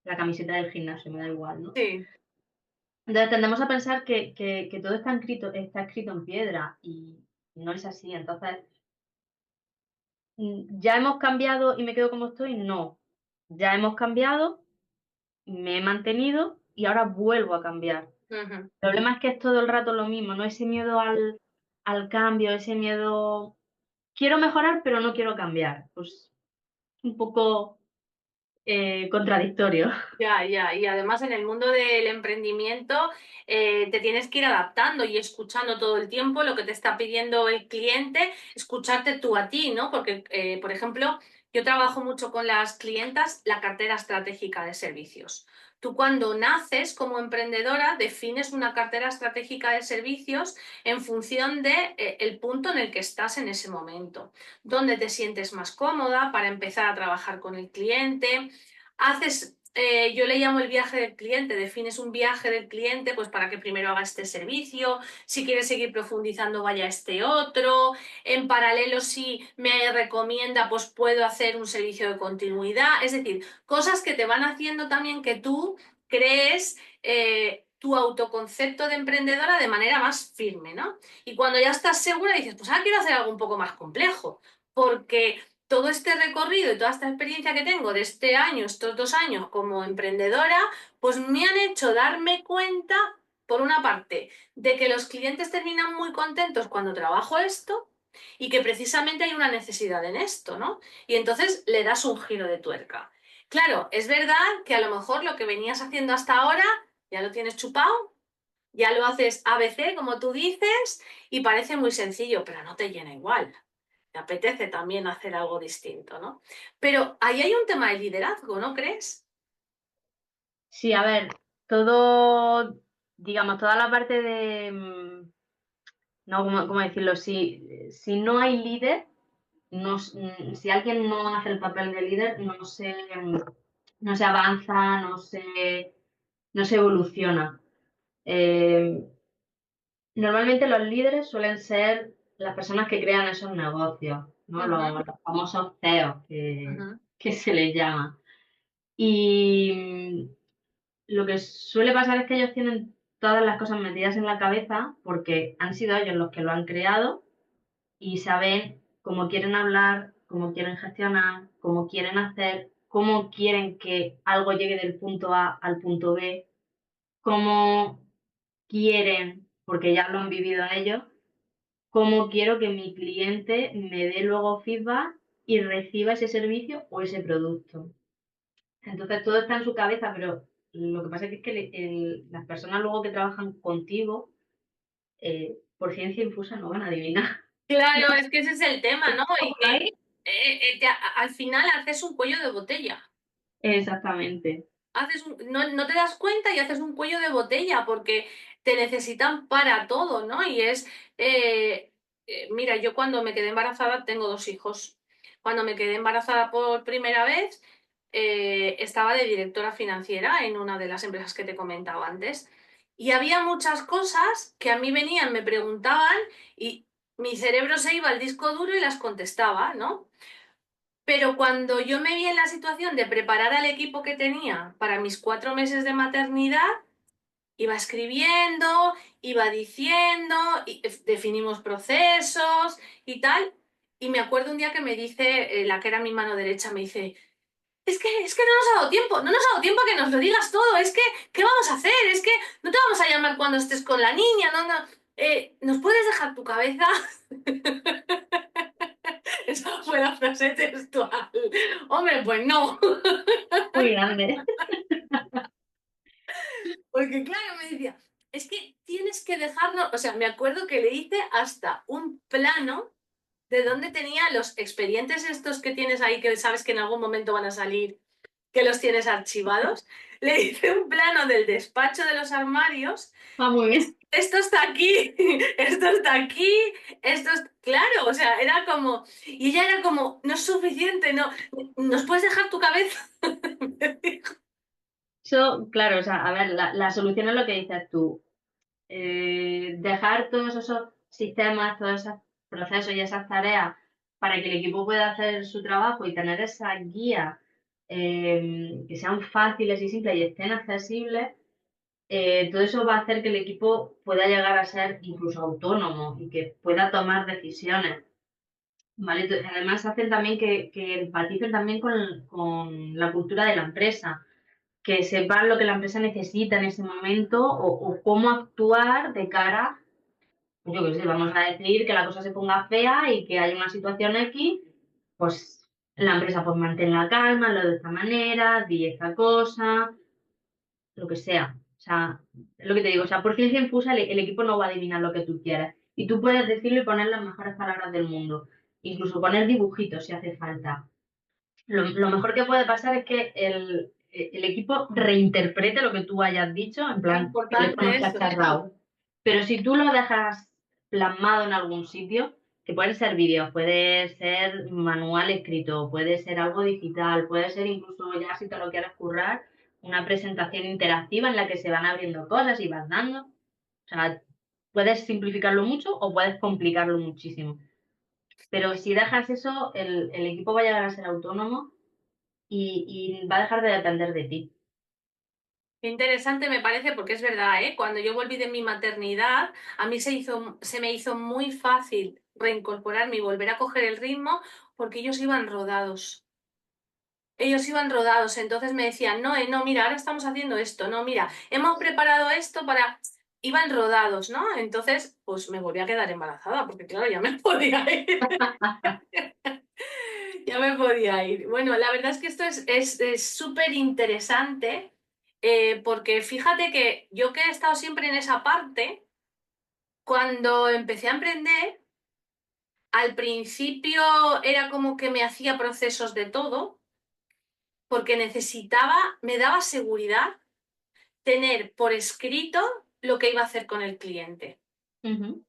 la camiseta del gimnasio, me da igual, ¿no? Sí. Entonces tendemos a pensar que todo está escrito en piedra y no es así. Entonces, ¿ya hemos cambiado y me quedo como estoy? No. Ya hemos cambiado, me he mantenido y ahora vuelvo a cambiar. Ujú. El problema es que es todo el rato lo mismo, ¿no? Ese miedo al cambio, ese miedo, quiero mejorar, pero no quiero cambiar. Pues un poco contradictorio. Ya, ya. Y además en el mundo del emprendimiento te tienes que ir adaptando y escuchando todo el tiempo lo que te está pidiendo el cliente, escucharte tú a ti, ¿no? Porque, por ejemplo, yo trabajo mucho con las clientas la cartera estratégica de servicios. Tú cuando naces como emprendedora defines una cartera estratégica de servicios en función de, el punto en el que estás en ese momento, dónde te sientes más cómoda para empezar a trabajar con el cliente. Yo le llamo el viaje del cliente, defines un viaje del cliente pues para que primero haga este servicio, si quiere seguir profundizando vaya a este otro, en paralelo si me recomienda pues puedo hacer un servicio de continuidad, es decir, cosas que te van haciendo también que tú crees tu autoconcepto de emprendedora de manera más firme, ¿no? Y cuando ya estás segura dices, pues ahora quiero hacer algo un poco más complejo, porque todo este recorrido y toda esta experiencia que tengo de este año, estos 2 años como emprendedora, pues me han hecho darme cuenta, por una parte, de que los clientes terminan muy contentos cuando trabajo esto y que precisamente hay una necesidad en esto, ¿no? Y entonces le das un giro de tuerca. Claro, es verdad que a lo mejor lo que venías haciendo hasta ahora ya lo tienes chupado, ya lo haces ABC, como tú dices, y parece muy sencillo, pero no te llena igual. Te apetece también hacer algo distinto, ¿no? Pero ahí hay un tema de liderazgo, ¿no crees? Sí, a ver, todo, digamos, toda la parte de, no, ¿cómo decirlo? Si no hay líder, si alguien no hace el papel de líder, no se avanza, no se evoluciona. Eh, Normalmente los líderes suelen ser las personas que crean esos negocios, ¿no? Ujú, Los famosos CEOs ujú, que se les llama. Y lo que suele pasar es que ellos tienen todas las cosas metidas en la cabeza porque han sido ellos los que lo han creado y saben cómo quieren hablar, cómo quieren gestionar, cómo quieren hacer, cómo quieren que algo llegue del punto A al punto B, cómo quieren, porque ya lo han vivido ellos, cómo quiero que mi cliente me dé luego feedback y reciba ese servicio o ese producto. Entonces todo está en su cabeza, pero lo que pasa es que las personas luego que trabajan contigo, por ciencia infusa no van a adivinar. claro, es que ese es el tema, ¿no? Y Por que ahí. al final haces un cuello de botella. Exactamente. No te das cuenta y haces un cuello de botella porque te necesitan para todo, ¿no? Mira, yo cuando me quedé embarazada, tengo 2 hijos. Cuando me quedé embarazada por primera vez, estaba de directora financiera en una de las empresas que te comentaba antes. Y había muchas cosas que a mí venían, me preguntaban y mi cerebro se iba al disco duro y las contestaba, ¿no? Pero cuando yo me vi en la situación de preparar al equipo que tenía para mis 4 meses de maternidad, iba escribiendo, iba diciendo, definimos procesos y tal. Y me acuerdo un día que me dice, la que era mi mano derecha, me dice, es que no nos ha dado tiempo, no nos ha dado tiempo a que nos lo digas todo, es que, ¿qué vamos a hacer? Es que no te vamos a llamar cuando estés con la niña, no, no. ¿Nos puedes dejar tu cabeza? Esa fue la frase textual. Hombre, pues no. Muy grande. Porque claro, me decía, es que tienes que dejarlo, o sea, me acuerdo que le hice hasta un plano de dónde tenía los expedientes estos que tienes ahí, que sabes que en algún momento van a salir, que los tienes archivados. Le hice un plano del despacho de los armarios. Va muy bien. Esto está aquí, esto está aquí, esto es... Claro, o sea, era como... Y ella era como, no es suficiente, no, ¿nos puedes dejar tu cabeza? Eso, claro, o sea, a ver, la solución es lo que dices tú. Dejar todos esos sistemas, todos esos procesos y esas tareas para que el equipo pueda hacer su trabajo y tener esas guías que sean fáciles y simples y estén accesibles, todo eso va a hacer que el equipo pueda llegar a ser incluso autónomo y que pueda tomar decisiones. ¿Vale? Además, hacen también que empaticen también con la cultura de la empresa, que sepan lo que la empresa necesita en ese momento o cómo actuar de cara, pues yo qué sé, vamos a decir que la cosa se ponga fea y que hay una situación X, pues la empresa pues mantén la calma, lo de esta manera, di esta cosa, lo que sea. O sea, es lo que te digo, o sea, por ciencia infusa el equipo no va a adivinar lo que tú quieras. Y tú puedes decirlo y poner las mejores palabras del mundo. Incluso poner dibujitos si hace falta. Lo mejor que puede pasar es que el equipo reinterprete lo que tú hayas dicho, en Muy plan, teléfono importante eso. chacharrado. Pero si tú lo dejas plasmado en algún sitio, que pueden ser vídeos, puede ser manual escrito, puede ser algo digital, puede ser incluso ya si te lo quieres currar, una presentación interactiva en la que se van abriendo cosas y vas dando. O sea, puedes simplificarlo mucho o puedes complicarlo muchísimo. Pero si dejas eso, el equipo va a llegar a ser autónomo y va a dejar de depender de ti. Qué interesante me parece porque es verdad, ¿eh? Cuando yo volví de mi maternidad, a mí se me hizo muy fácil reincorporarme y volver a coger el ritmo porque ellos iban rodados. Ellos iban rodados, entonces me decían, no, no, mira, ahora estamos haciendo esto, no, mira, hemos preparado esto para... Iban rodados, ¿no? Entonces, pues me volví a quedar embarazada porque claro, ya me podía ir. Ya me podía ir. Bueno, la verdad es que esto es súper interesante porque fíjate que yo que he estado siempre en esa parte, cuando empecé a emprender, al principio era como que me hacía procesos de todo porque necesitaba, me daba seguridad tener por escrito lo que iba a hacer con el cliente. Ujú.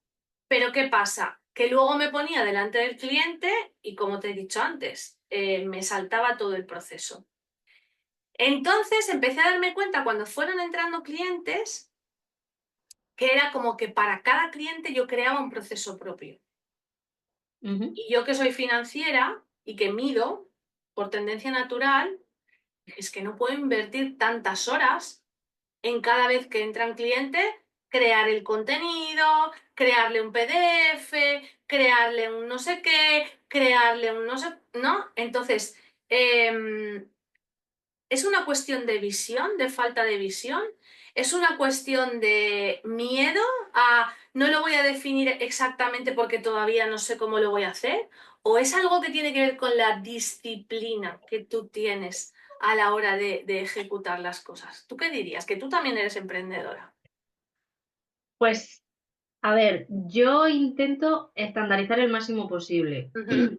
Pero ¿qué pasa? Que luego me ponía delante del cliente y como te he dicho antes, me saltaba todo el proceso. Entonces empecé a darme cuenta cuando fueron entrando clientes que era como que para cada cliente yo creaba un proceso propio. Ujú. Y yo que soy financiera y que mido por tendencia natural, es que no puedo invertir tantas horas en cada vez que entran clientes, crear el contenido, crearle un PDF, crearle un no sé qué, crearle un no sé, ¿no? Entonces, ¿es una cuestión de visión, de falta de visión? ¿Es una cuestión de miedo a no lo voy a definir exactamente porque todavía no sé cómo lo voy a hacer? ¿O es algo que tiene que ver con la disciplina que tú tienes a la hora de ejecutar las cosas? ¿Tú qué dirías? Que tú también eres emprendedora. Pues, a ver, yo intento estandarizar el máximo posible Ujú.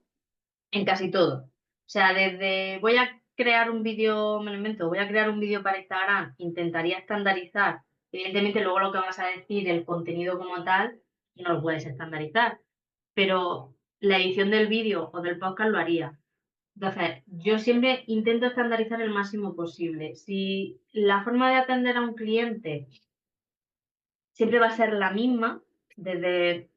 en casi todo. O sea, desde voy a crear un vídeo, me lo invento, voy a crear un vídeo para Instagram, intentaría estandarizar. Evidentemente, luego lo que vas a decir, el contenido como tal, no lo puedes estandarizar. Pero la edición del vídeo o del podcast lo haría. Entonces, yo siempre intento estandarizar el máximo posible. Si la forma de atender a un cliente siempre va a ser la misma, desde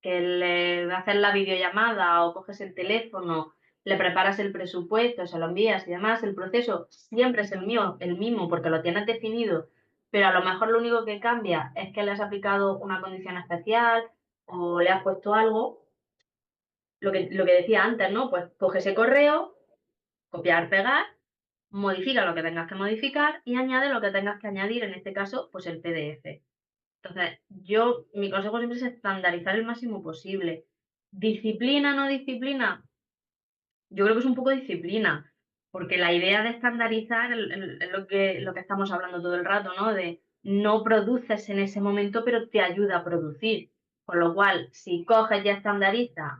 que le haces la videollamada o coges el teléfono, le preparas el presupuesto, se lo envías y demás, el proceso siempre es el mismo porque lo tienes definido, pero a lo mejor lo único que cambia es que le has aplicado una condición especial o le has puesto algo, lo que decía antes, ¿no? Pues coge ese correo, copiar, pegar, modifica lo que tengas que modificar y añade lo que tengas que añadir, en este caso, pues el PDF. Entonces, mi consejo siempre es estandarizar el máximo posible. Disciplina, no disciplina, yo creo que es un poco disciplina, porque la idea de estandarizar es lo que estamos hablando todo el rato, ¿no? De no produces en ese momento, pero te ayuda a producir. Con lo cual, si coges y estandarizas,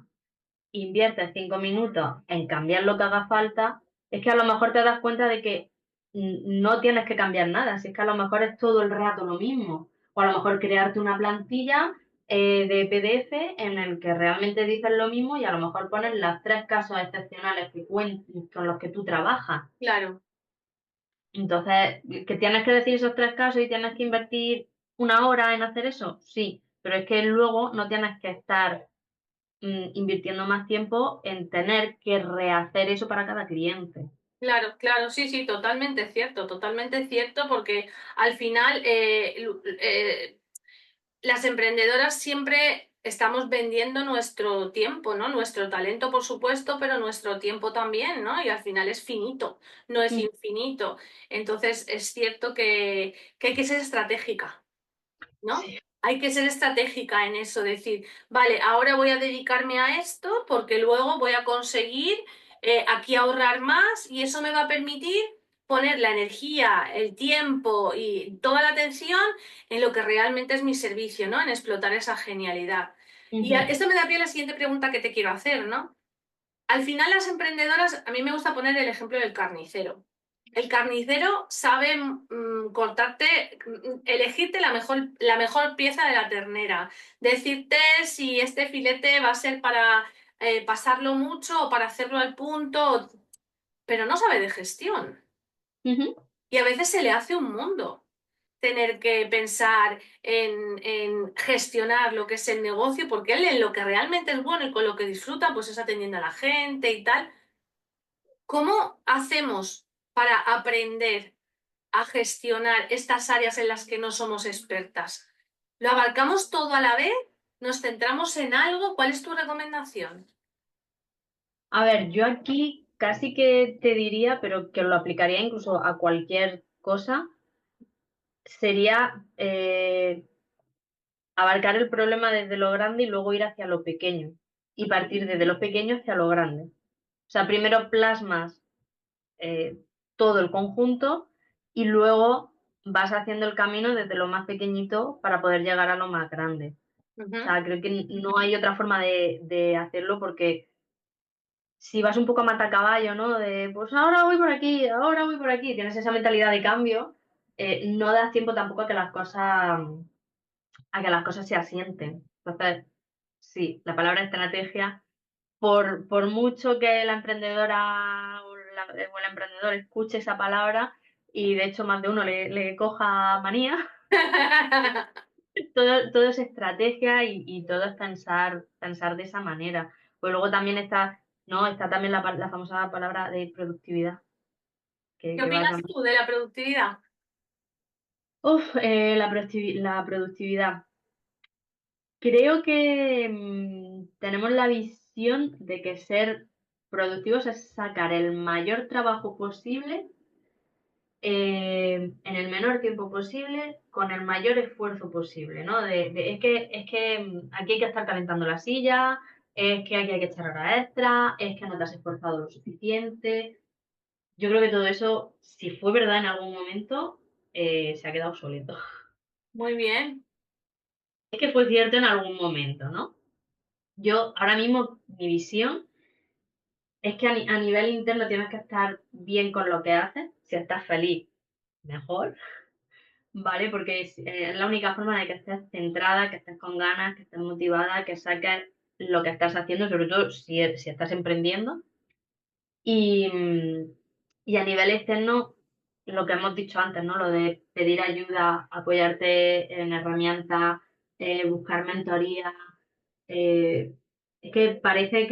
inviertes 5 minutos en cambiar lo que haga falta, es que a lo mejor te das cuenta de que no tienes que cambiar nada, si es que a lo mejor es todo el rato lo mismo. O a lo mejor crearte una plantilla de PDF en el que realmente dices lo mismo y a lo mejor pones los 3 casos excepcionales con los que tú trabajas. Claro. Entonces, ¿que tienes que decir esos 3 casos y tienes que invertir 1 hora en hacer eso? Sí, pero es que luego no tienes que estar invirtiendo más tiempo en tener que rehacer eso para cada cliente. Claro, claro, sí, sí, totalmente cierto, porque al final las emprendedoras siempre estamos vendiendo nuestro tiempo, ¿no? Nuestro talento, por supuesto, pero nuestro tiempo también, ¿no? Y al final es finito, no es Mm. infinito. Entonces es cierto que hay que ser estratégica. ¿No? Sí. Hay que ser estratégica en eso, decir, vale, ahora voy a dedicarme a esto porque luego voy a conseguir aquí ahorrar más y eso me va a permitir poner la energía, el tiempo y toda la atención en lo que realmente es mi servicio, ¿no? En explotar esa genialidad. Y Ujú. esto me da pie a la siguiente pregunta que te quiero hacer, ¿no? Al final las emprendedoras, a mí me gusta poner el ejemplo del carnicero. El carnicero sabe cortarte, elegirte la mejor pieza de la ternera, decirte si este filete va a ser para pasarlo mucho o para hacerlo al punto, pero no sabe de gestión. Ujú. Y a veces se le hace un mundo tener que pensar en gestionar lo que es el negocio, porque él en lo que realmente es bueno y con lo que disfruta, pues es atendiendo a la gente y tal. ¿Cómo hacemos para aprender a gestionar estas áreas en las que no somos expertas? ¿Lo abarcamos todo a la vez? ¿Nos centramos en algo? ¿Cuál es tu recomendación? A ver, yo aquí casi que te diría, pero que lo aplicaría incluso a cualquier cosa, sería abarcar el problema desde lo grande y luego ir hacia lo pequeño. Y partir desde lo pequeño hacia lo grande. O sea, primero plasmas eh, todo el conjunto y luego vas haciendo el camino desde lo más pequeñito para poder llegar a lo más grande. O Ujú. sea, creo que no hay otra forma de hacerlo porque si vas un poco a matacaballo, ¿no? De, pues ahora voy por aquí, ahora voy por aquí, tienes esa mentalidad de cambio, no das tiempo tampoco a que las cosas se asienten. Entonces, sí, la palabra estrategia, por mucho que la emprendedora o el emprendedor escuche esa palabra, y de hecho más de uno le coja manía, todo es estrategia y todo es pensar de esa manera. Pues luego también está, ¿no? Está también la famosa palabra de productividad, que, ¿Qué que va opinas también. tú de la productividad? La productividad. Creo que tenemos la visión de que ser productivos es sacar el mayor trabajo posible en el menor tiempo posible, con el mayor esfuerzo posible, ¿no? Es que aquí hay que estar calentando la silla, es que aquí hay que echar horas extra, es que no te has esforzado lo suficiente. Yo creo que todo eso, si fue verdad en algún momento, se ha quedado obsoleto. Muy bien. Es que fue cierto en algún momento, ¿no? Yo, ahora mismo, mi visión es que a nivel interno tienes que estar bien con lo que haces. Si estás feliz, mejor. Vale, porque es la única forma de que estés centrada, que estés con ganas, que estés motivada, que saques lo que estás haciendo, sobre todo si estás emprendiendo. Y, y a nivel externo, lo que hemos dicho antes, ¿no? Lo de pedir ayuda, apoyarte en herramientas, buscar mentoría. Es que parece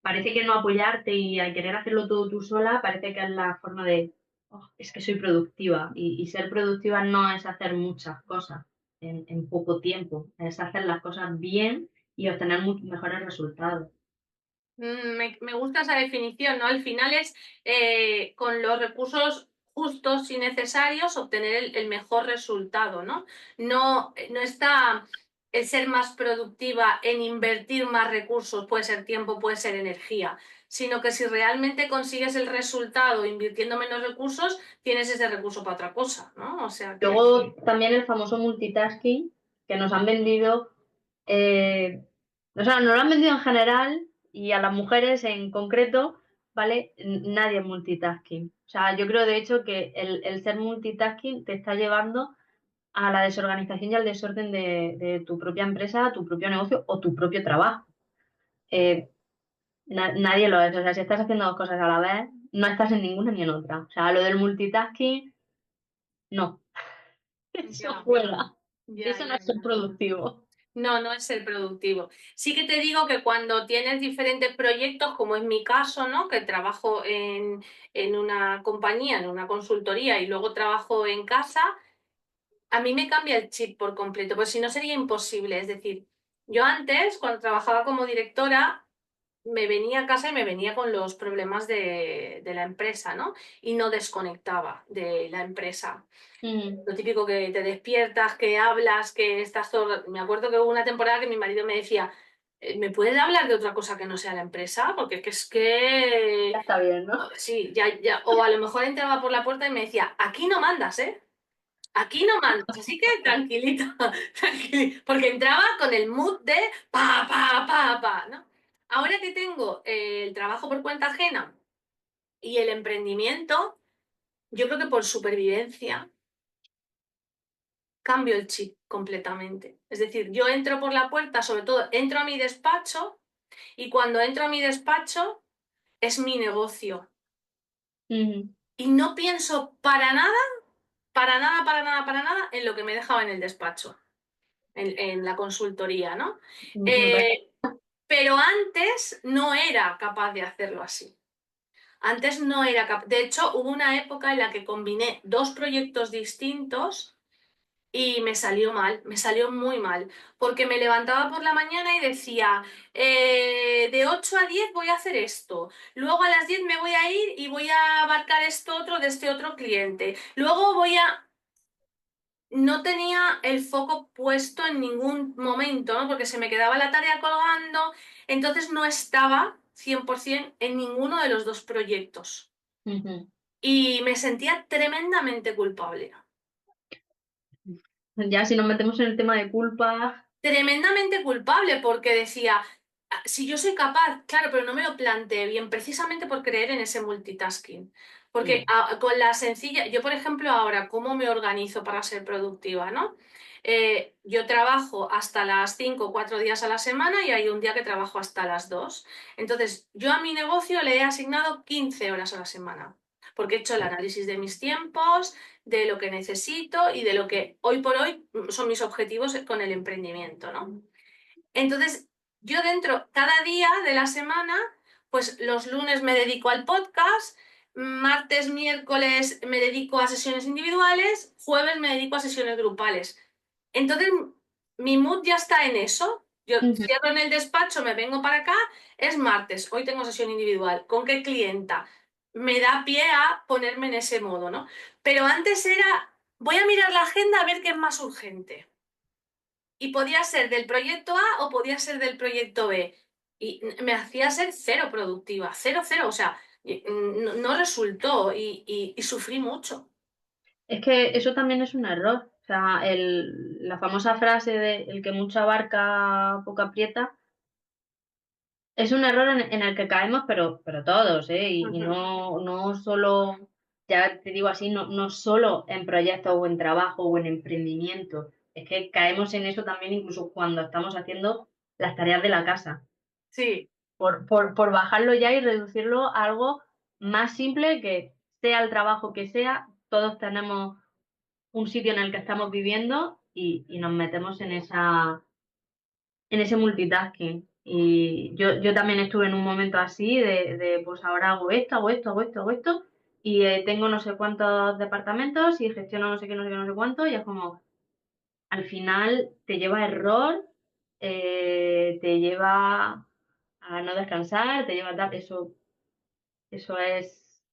parece que no apoyarte y al querer hacerlo todo tú sola, parece que es la forma de, "Oh, es que soy productiva". Y ser productiva no es hacer muchas cosas en poco tiempo, es hacer las cosas bien y obtener mejores resultados. Me gusta esa definición, ¿no? Al final es con los recursos justos y necesarios obtener el mejor resultado, ¿no? No está el ser más productiva en invertir más recursos, puede ser tiempo, puede ser energía, sino que si realmente consigues el resultado invirtiendo menos recursos, tienes ese recurso para otra cosa, ¿no? O sea que... Luego también el famoso multitasking que nos han vendido, o sea, nos lo han vendido en general y a las mujeres en concreto, ¿vale? Nadie es multitasking. O sea, yo creo de hecho que el ser multitasking te está llevando a la desorganización y al desorden de tu propia empresa, tu propio negocio o tu propio trabajo. Eh, nadie lo es. O sea, si estás haciendo dos cosas a la vez, no estás en ninguna ni en otra. O sea, lo del multitasking, no. Eso Ya, fuera. ya, Eso no ya, es ser ya. productivo. No, no es ser productivo. Sí que te digo que cuando tienes diferentes proyectos, como es mi caso, ¿no? Que trabajo en una compañía, en una consultoría y luego trabajo en casa, a mí me cambia el chip por completo, pues si no sería imposible. Es decir, yo antes, cuando trabajaba como directora, me venía a casa y me venía con los problemas de la empresa, ¿no? Y no desconectaba de la empresa. Mm, Lo típico que te despiertas, que hablas, que estás todo... Me acuerdo que hubo una temporada que mi marido me decía, ¿me puedes hablar de otra cosa que no sea la empresa? Porque es ya que... está bien, ¿no? Sí, ya, ya. O a lo mejor entraba por la puerta y me decía, aquí no mandas, ¿eh? Aquí no mandas, así que tranquilita, porque entraba con el mood de ¿no? Ahora que tengo el trabajo por cuenta ajena y el emprendimiento, yo creo que por supervivencia cambio el chip completamente. Es decir, yo entro por la puerta, sobre todo entro a mi despacho y cuando entro a mi despacho es mi negocio. Mm, Y no pienso para nada, para nada, para nada, para nada en lo que me dejaba en el despacho, en la consultoría, ¿no? me parece. Eh, pero antes no era capaz de hacerlo así. Antes no era capaz. De hecho, hubo una época en la que combiné dos proyectos distintos y me salió mal, me salió muy mal, porque me levantaba por la mañana y decía, de 8 a 10 voy a hacer esto, luego a las 10 me voy a ir y voy a abarcar esto otro de este otro cliente, luego voy a... No tenía el foco puesto en ningún momento, ¿no? Porque se me quedaba la tarea colgando, entonces no estaba 100% en ninguno de los dos proyectos Ujú. y me sentía tremendamente culpable. Ya si nos metemos en el tema de culpa. Tremendamente culpable porque decía, "Ah, si yo soy capaz, claro, pero no me lo planteé bien, precisamente por creer en ese multitasking. Porque Mm, con la sencilla, yo por ejemplo ahora, ¿cómo me organizo para ser productiva, no? Yo trabajo hasta las 5 o 4 días a la semana y hay un día que trabajo hasta las 2. Entonces, yo a mi negocio le he asignado 15 horas a la semana, porque he hecho el análisis de mis tiempos, de lo que necesito y de lo que hoy por hoy son mis objetivos con el emprendimiento, ¿no? Entonces, yo dentro, cada día de la semana, pues los lunes me dedico al podcast, martes, miércoles me dedico a sesiones individuales, jueves me dedico a sesiones grupales. Entonces, mi mood ya está en eso. Yo ujú. cierro en el despacho, me vengo para acá, es martes, hoy tengo sesión individual. ¿Con qué clienta? Me da pie a ponerme en ese modo, ¿no? Pero antes era, voy a mirar la agenda a ver qué es más urgente. Y podía ser del proyecto A o podía ser del proyecto B. Y me hacía ser cero productiva, cero, cero. O sea, no resultó y sufrí mucho. Es que eso también es un error. O sea, la famosa frase de el que mucho abarca, poco aprieta, es un error en el que caemos, pero todos, ¿eh? Y Ujú. no solo, ya te digo así, no solo en proyectos o en trabajo o en emprendimiento. Es que caemos en eso también incluso cuando estamos haciendo las tareas de la casa. Sí, Por bajarlo ya y reducirlo a algo más simple que sea el trabajo que sea, todos tenemos un sitio en el que estamos viviendo y nos metemos en ese multitasking. Y yo también estuve en un momento así pues ahora hago esto, hago esto, hago esto, hago esto, y tengo no sé cuántos departamentos y gestiono no sé qué, no sé qué, no sé cuánto, y es como, al final te lleva a error, te lleva a no descansar, te lleva a tal, eso es,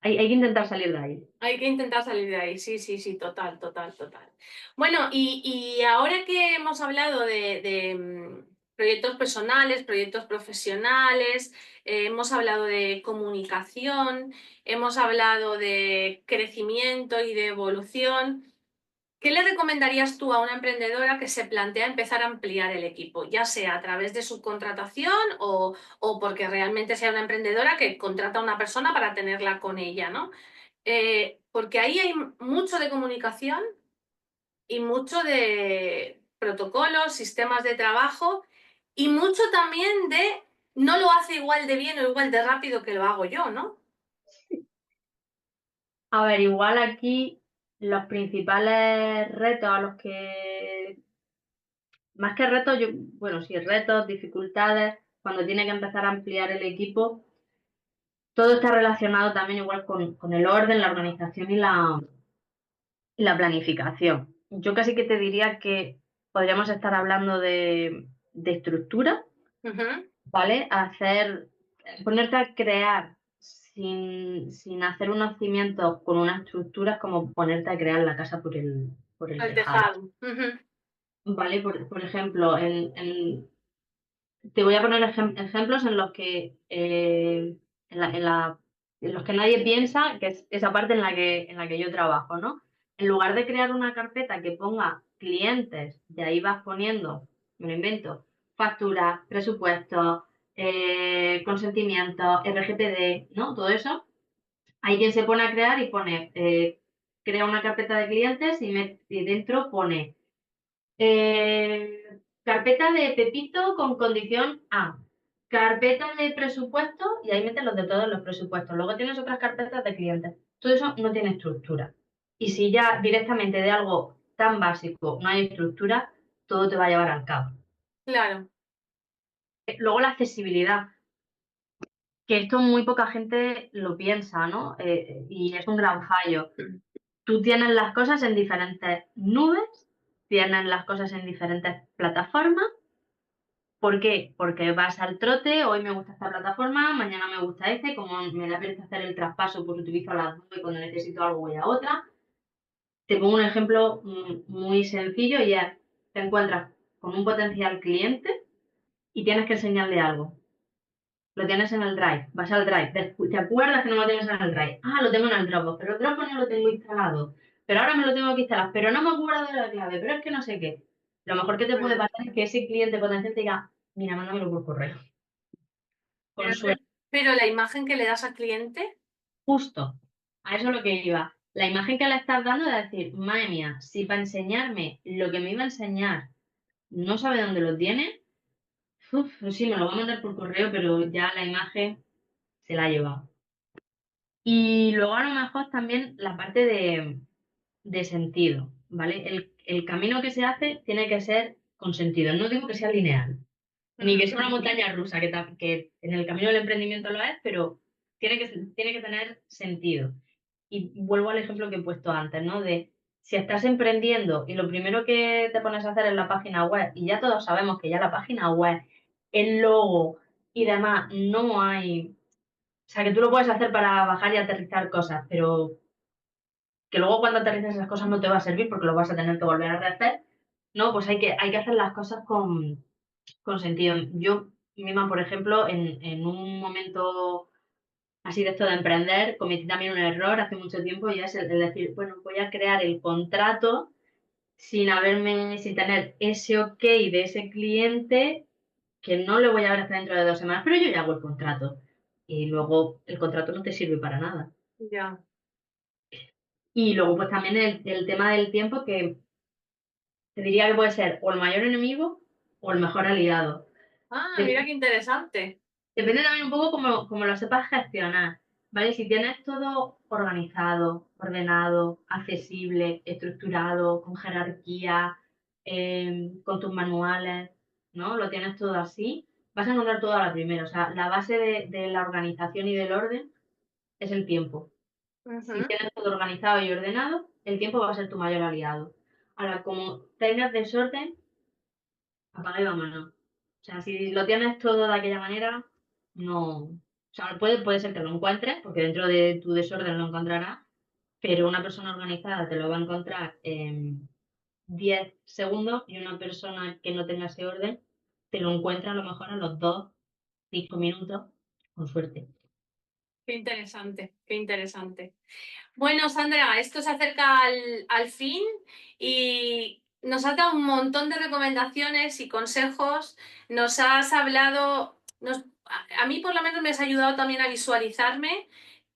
hay que intentar salir de ahí. Hay que intentar salir de ahí, sí, sí, sí, total, total, total. Bueno, y ahora que hemos hablado de proyectos personales, proyectos profesionales, hemos hablado de comunicación, hemos hablado de crecimiento y de evolución, ¿qué le recomendarías tú a una emprendedora que se plantea empezar a ampliar el equipo, ya sea a través de subcontratación o porque realmente sea una emprendedora que contrata a una persona para tenerla con ella, ¿no? Porque ahí hay mucho de comunicación y mucho de protocolos, sistemas de trabajo y mucho también de no lo hace igual de bien o igual de rápido que lo hago yo, ¿no? A ver, igual aquí los principales retos a los que, más que retos, yo, bueno, sí, retos, dificultades, cuando tiene que empezar a ampliar el equipo, todo está relacionado también igual con el orden, la organización y la planificación. Yo casi que te diría que podríamos estar hablando de estructura, Ujú. ¿vale? Ponerte a crear sin hacer unos cimientos con una estructura es como ponerte a crear la casa por el El tejado, tejado. Ujú. ¿vale? Por ejemplo, te voy a poner ejemplos en los que en los que nadie piensa, que es esa parte en la que yo trabajo, ¿no? En lugar de crear una carpeta que ponga clientes, de ahí vas poniendo, me lo invento, facturas, presupuestos, consentimientos, RGPD, ¿no? Todo eso. Hay quien se pone a crear y pone, crea una carpeta de clientes y dentro pone carpeta de Pepito con condición A. Carpeta de presupuesto y ahí metes los de todos los presupuestos. Luego tienes otras carpetas de clientes. Todo eso no tiene estructura. Y si ya directamente de algo tan básico no hay estructura, todo te va a llevar al caos. Claro. Luego la accesibilidad, que esto muy poca gente lo piensa, ¿no? Y es un gran fallo. Tú tienes las cosas en diferentes nubes, tienes las cosas en diferentes plataformas. ¿Por qué? Porque vas al trote, hoy me gusta esta plataforma, mañana me gusta este, como me da pereza hacer el traspaso, pues utilizo las dos y cuando necesito algo voy a otra. Te pongo un ejemplo muy sencillo y es, te encuentras con un potencial cliente y tienes que enseñarle algo. Lo tienes en el Drive, vas al Drive, te acuerdas que no lo tienes en el Drive. Ah, lo tengo en el Dropbox, pero el Dropbox no lo tengo instalado. Pero ahora me lo tengo que instalar, pero no me acuerdo de la clave, pero es que no sé qué. Lo mejor que te puede Bueno. pasar es que ese cliente potencial te diga, mira, mándamelo por correo. Con Pero, suerte. pero la imagen que le das al cliente, Justo, a eso es lo que iba. La imagen que le estás dando de decir, madre mía, si para enseñarme lo que me iba a enseñar no sabe dónde lo tiene, uf, pues sí, me lo va a mandar por correo, pero ya la imagen se la ha llevado. Y luego a lo mejor también la parte de sentido, ¿vale? El camino que se hace tiene que ser con sentido. No digo que sea lineal, ni que ujú, sea una montaña rusa, que en el camino del emprendimiento lo es, pero tiene que tener sentido. Y vuelvo al ejemplo que he puesto antes, ¿no? De si estás emprendiendo y lo primero que te pones a hacer es la página web, y ya todos sabemos que ya la página web, el logo y demás, no hay. O sea, que tú lo puedes hacer para bajar y aterrizar cosas, pero que luego cuando aterrices esas cosas no te va a servir porque lo vas a tener que volver a rehacer. No, pues hay que hacer las cosas con sentido. Yo misma, por ejemplo, en un momento así de esto de emprender, cometí también un error hace mucho tiempo y es el decir, bueno, voy a crear el contrato sin tener ese ok de ese cliente que no le voy a ver hasta dentro de 2 semanas, pero yo ya hago el contrato. Y luego el contrato no te sirve para nada. ya. Y luego pues también el tema del tiempo que te diría que puede ser o el mayor enemigo o el mejor aliado. Ah, mira Dep- qué interesante. Depende también un poco como lo sepas gestionar, ¿vale? Si tienes todo organizado, ordenado, accesible, estructurado, con jerarquía, con tus manuales, ¿no? Lo tienes todo así, vas a encontrar todo a la primera. O sea, la base de la organización y del orden es el tiempo. Si Ujú. tienes todo organizado y ordenado, el tiempo va a ser tu mayor aliado. Ahora, como tengas desorden, apaga y vámonos. O sea, si lo tienes todo de aquella manera, no. O sea, puede ser que lo encuentres, porque dentro de tu desorden lo encontrarás, pero una persona organizada te lo va a encontrar en 10 segundos y una persona que no tenga ese orden te lo encuentra a lo mejor a los 2 5 minutos, con suerte. Qué interesante, qué interesante. Bueno, Sandra, esto se acerca al fin y nos has dado un montón de recomendaciones y consejos. Nos has hablado, a mí por lo menos me has ayudado también a visualizarme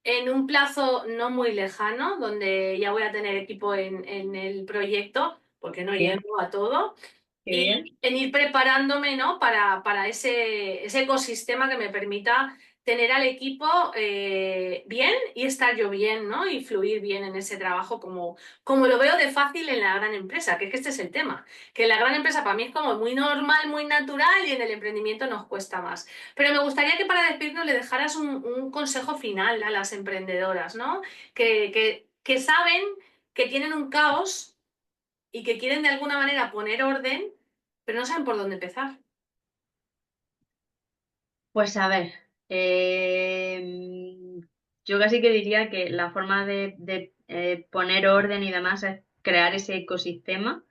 en un plazo no muy lejano, donde ya voy a tener equipo en el proyecto, porque no Bien, llego a todo, qué y bien. en ir preparándome, ¿no? para ese ecosistema que me permita tener al equipo bien y estar yo bien, ¿no? Y fluir bien en ese trabajo como lo veo de fácil en la gran empresa, que es que este es el tema, que en la gran empresa para mí es como muy normal, muy natural y en el emprendimiento nos cuesta más. Pero me gustaría que para despedirnos le dejaras un consejo final a las emprendedoras, ¿no? Que saben que tienen un caos y que quieren de alguna manera poner orden, pero no saben por dónde empezar. Pues a ver, yo casi que diría que la forma de poner orden y demás es crear ese ecosistema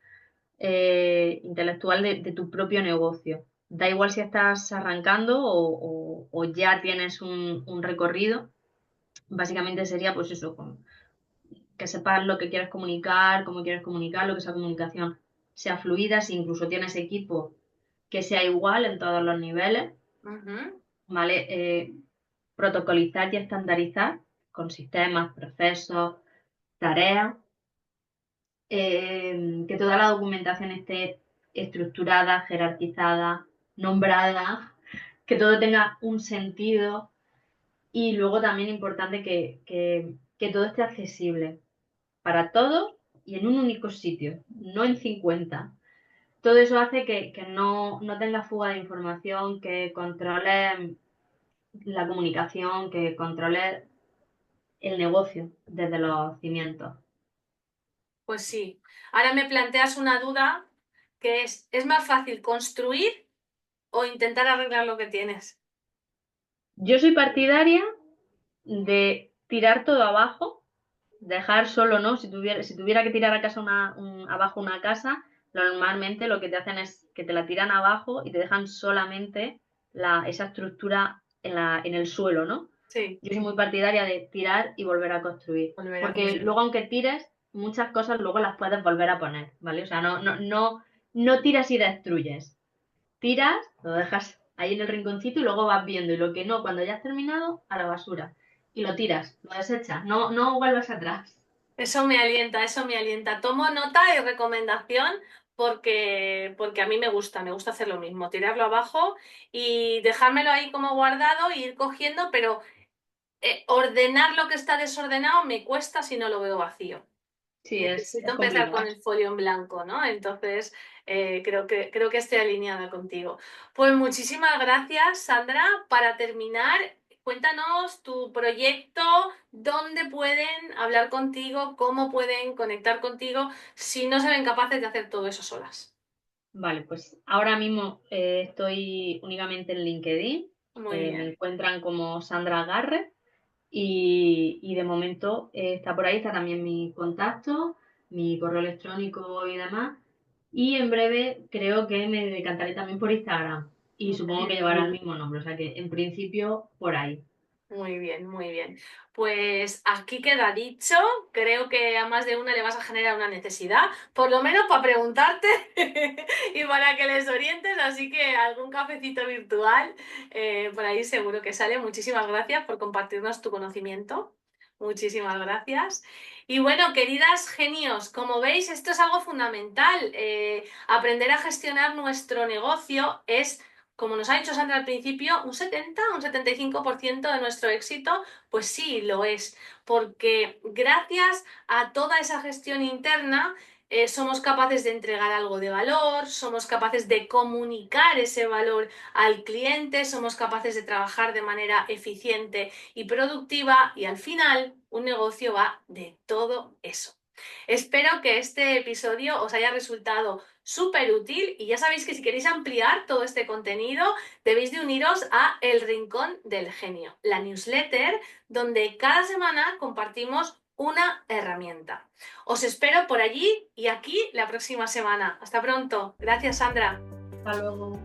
intelectual de tu propio negocio. Da igual si estás arrancando o ya tienes un recorrido. Básicamente sería pues eso, que sepas lo que quieres comunicar, cómo quieres comunicarlo, que esa comunicación sea fluida, si incluso tienes equipo que sea igual en todos los niveles, Ujú. ¿vale? Protocolizar y estandarizar con sistemas, procesos, tareas, que toda la documentación esté estructurada, jerarquizada, nombrada, que todo tenga un sentido y luego también importante que todo esté accesible para todos y en un único sitio, no en 50. Todo eso hace que no tenga fuga de información, que controle la comunicación, que controle el negocio desde los cimientos. Pues sí. Ahora me planteas una duda que ¿es más fácil construir o intentar arreglar lo que tienes? Yo soy partidaria de tirar todo abajo, dejar solo, ¿no? Si tuviera que tirar a casa abajo una casa, normalmente lo que te hacen es que te la tiran abajo y te dejan solamente esa estructura en el suelo, ¿no? Sí, Yo soy muy partidaria de tirar y volver a construir, volver a porque construir. luego aunque tires, muchas cosas luego las puedes volver a poner, ¿vale? O sea, no tiras y destruyes. Tiras, lo dejas ahí en el rinconcito y luego vas viendo. Y lo que no, cuando ya has terminado, a la basura. Y lo tiras, lo desechas, no vuelvas atrás. Eso me alienta, eso me alienta. Tomo nota y recomendación porque a mí me gusta hacer lo mismo, tirarlo abajo y dejármelo ahí como guardado e ir cogiendo, pero ordenar lo que está desordenado me cuesta si no lo veo vacío. Sí, Necesito es empezar con complicado. el folio en blanco, ¿no? Entonces, creo que estoy alineada contigo. Pues muchísimas gracias, Sandra. Para terminar, cuéntanos tu proyecto, dónde pueden hablar contigo, cómo pueden conectar contigo si no se ven capaces de hacer todo eso solas. Vale, pues ahora mismo estoy únicamente en LinkedIn. Muy Me bien. encuentran como Sandra Garre y de momento está por ahí, está también mi contacto, mi correo electrónico y demás. Y en breve creo que me decantaré también por Instagram y Muy supongo que bien. llevará el mismo nombre, o sea que en principio por ahí. Muy bien, muy bien. Pues aquí queda dicho. Creo que a más de una le vas a generar una necesidad, por lo menos para preguntarte y para que les orientes. Así que algún cafecito virtual por ahí seguro que sale. Muchísimas gracias por compartirnos tu conocimiento. Muchísimas gracias. Y bueno, queridas genios, como veis, esto es algo fundamental. Aprender a gestionar nuestro negocio es, como nos ha dicho Sandra al principio, un 75% de nuestro éxito, pues sí, lo es, porque gracias a toda esa gestión interna somos capaces de entregar algo de valor, somos capaces de comunicar ese valor al cliente, somos capaces de trabajar de manera eficiente y productiva y al final un negocio va de todo eso. Espero que este episodio os haya resultado súper útil y ya sabéis que si queréis ampliar todo este contenido debéis de uniros a El Rincón del Genio, la newsletter donde cada semana compartimos una herramienta. Os espero por allí y aquí la próxima semana. Hasta pronto. Gracias, Sandra. Hasta luego.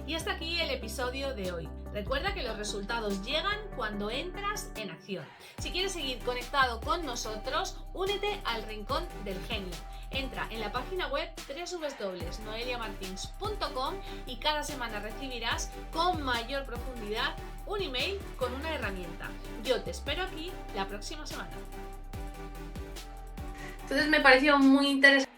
Y hasta aquí el episodio de hoy. Recuerda que los resultados llegan cuando entras en acción. Si quieres seguir conectado con nosotros, únete al Rincón del Genio. Entra en la página web www.noeliamartins.com y cada semana recibirás con mayor profundidad un email con una herramienta. Yo te espero aquí la próxima semana. Entonces me pareció muy interesante.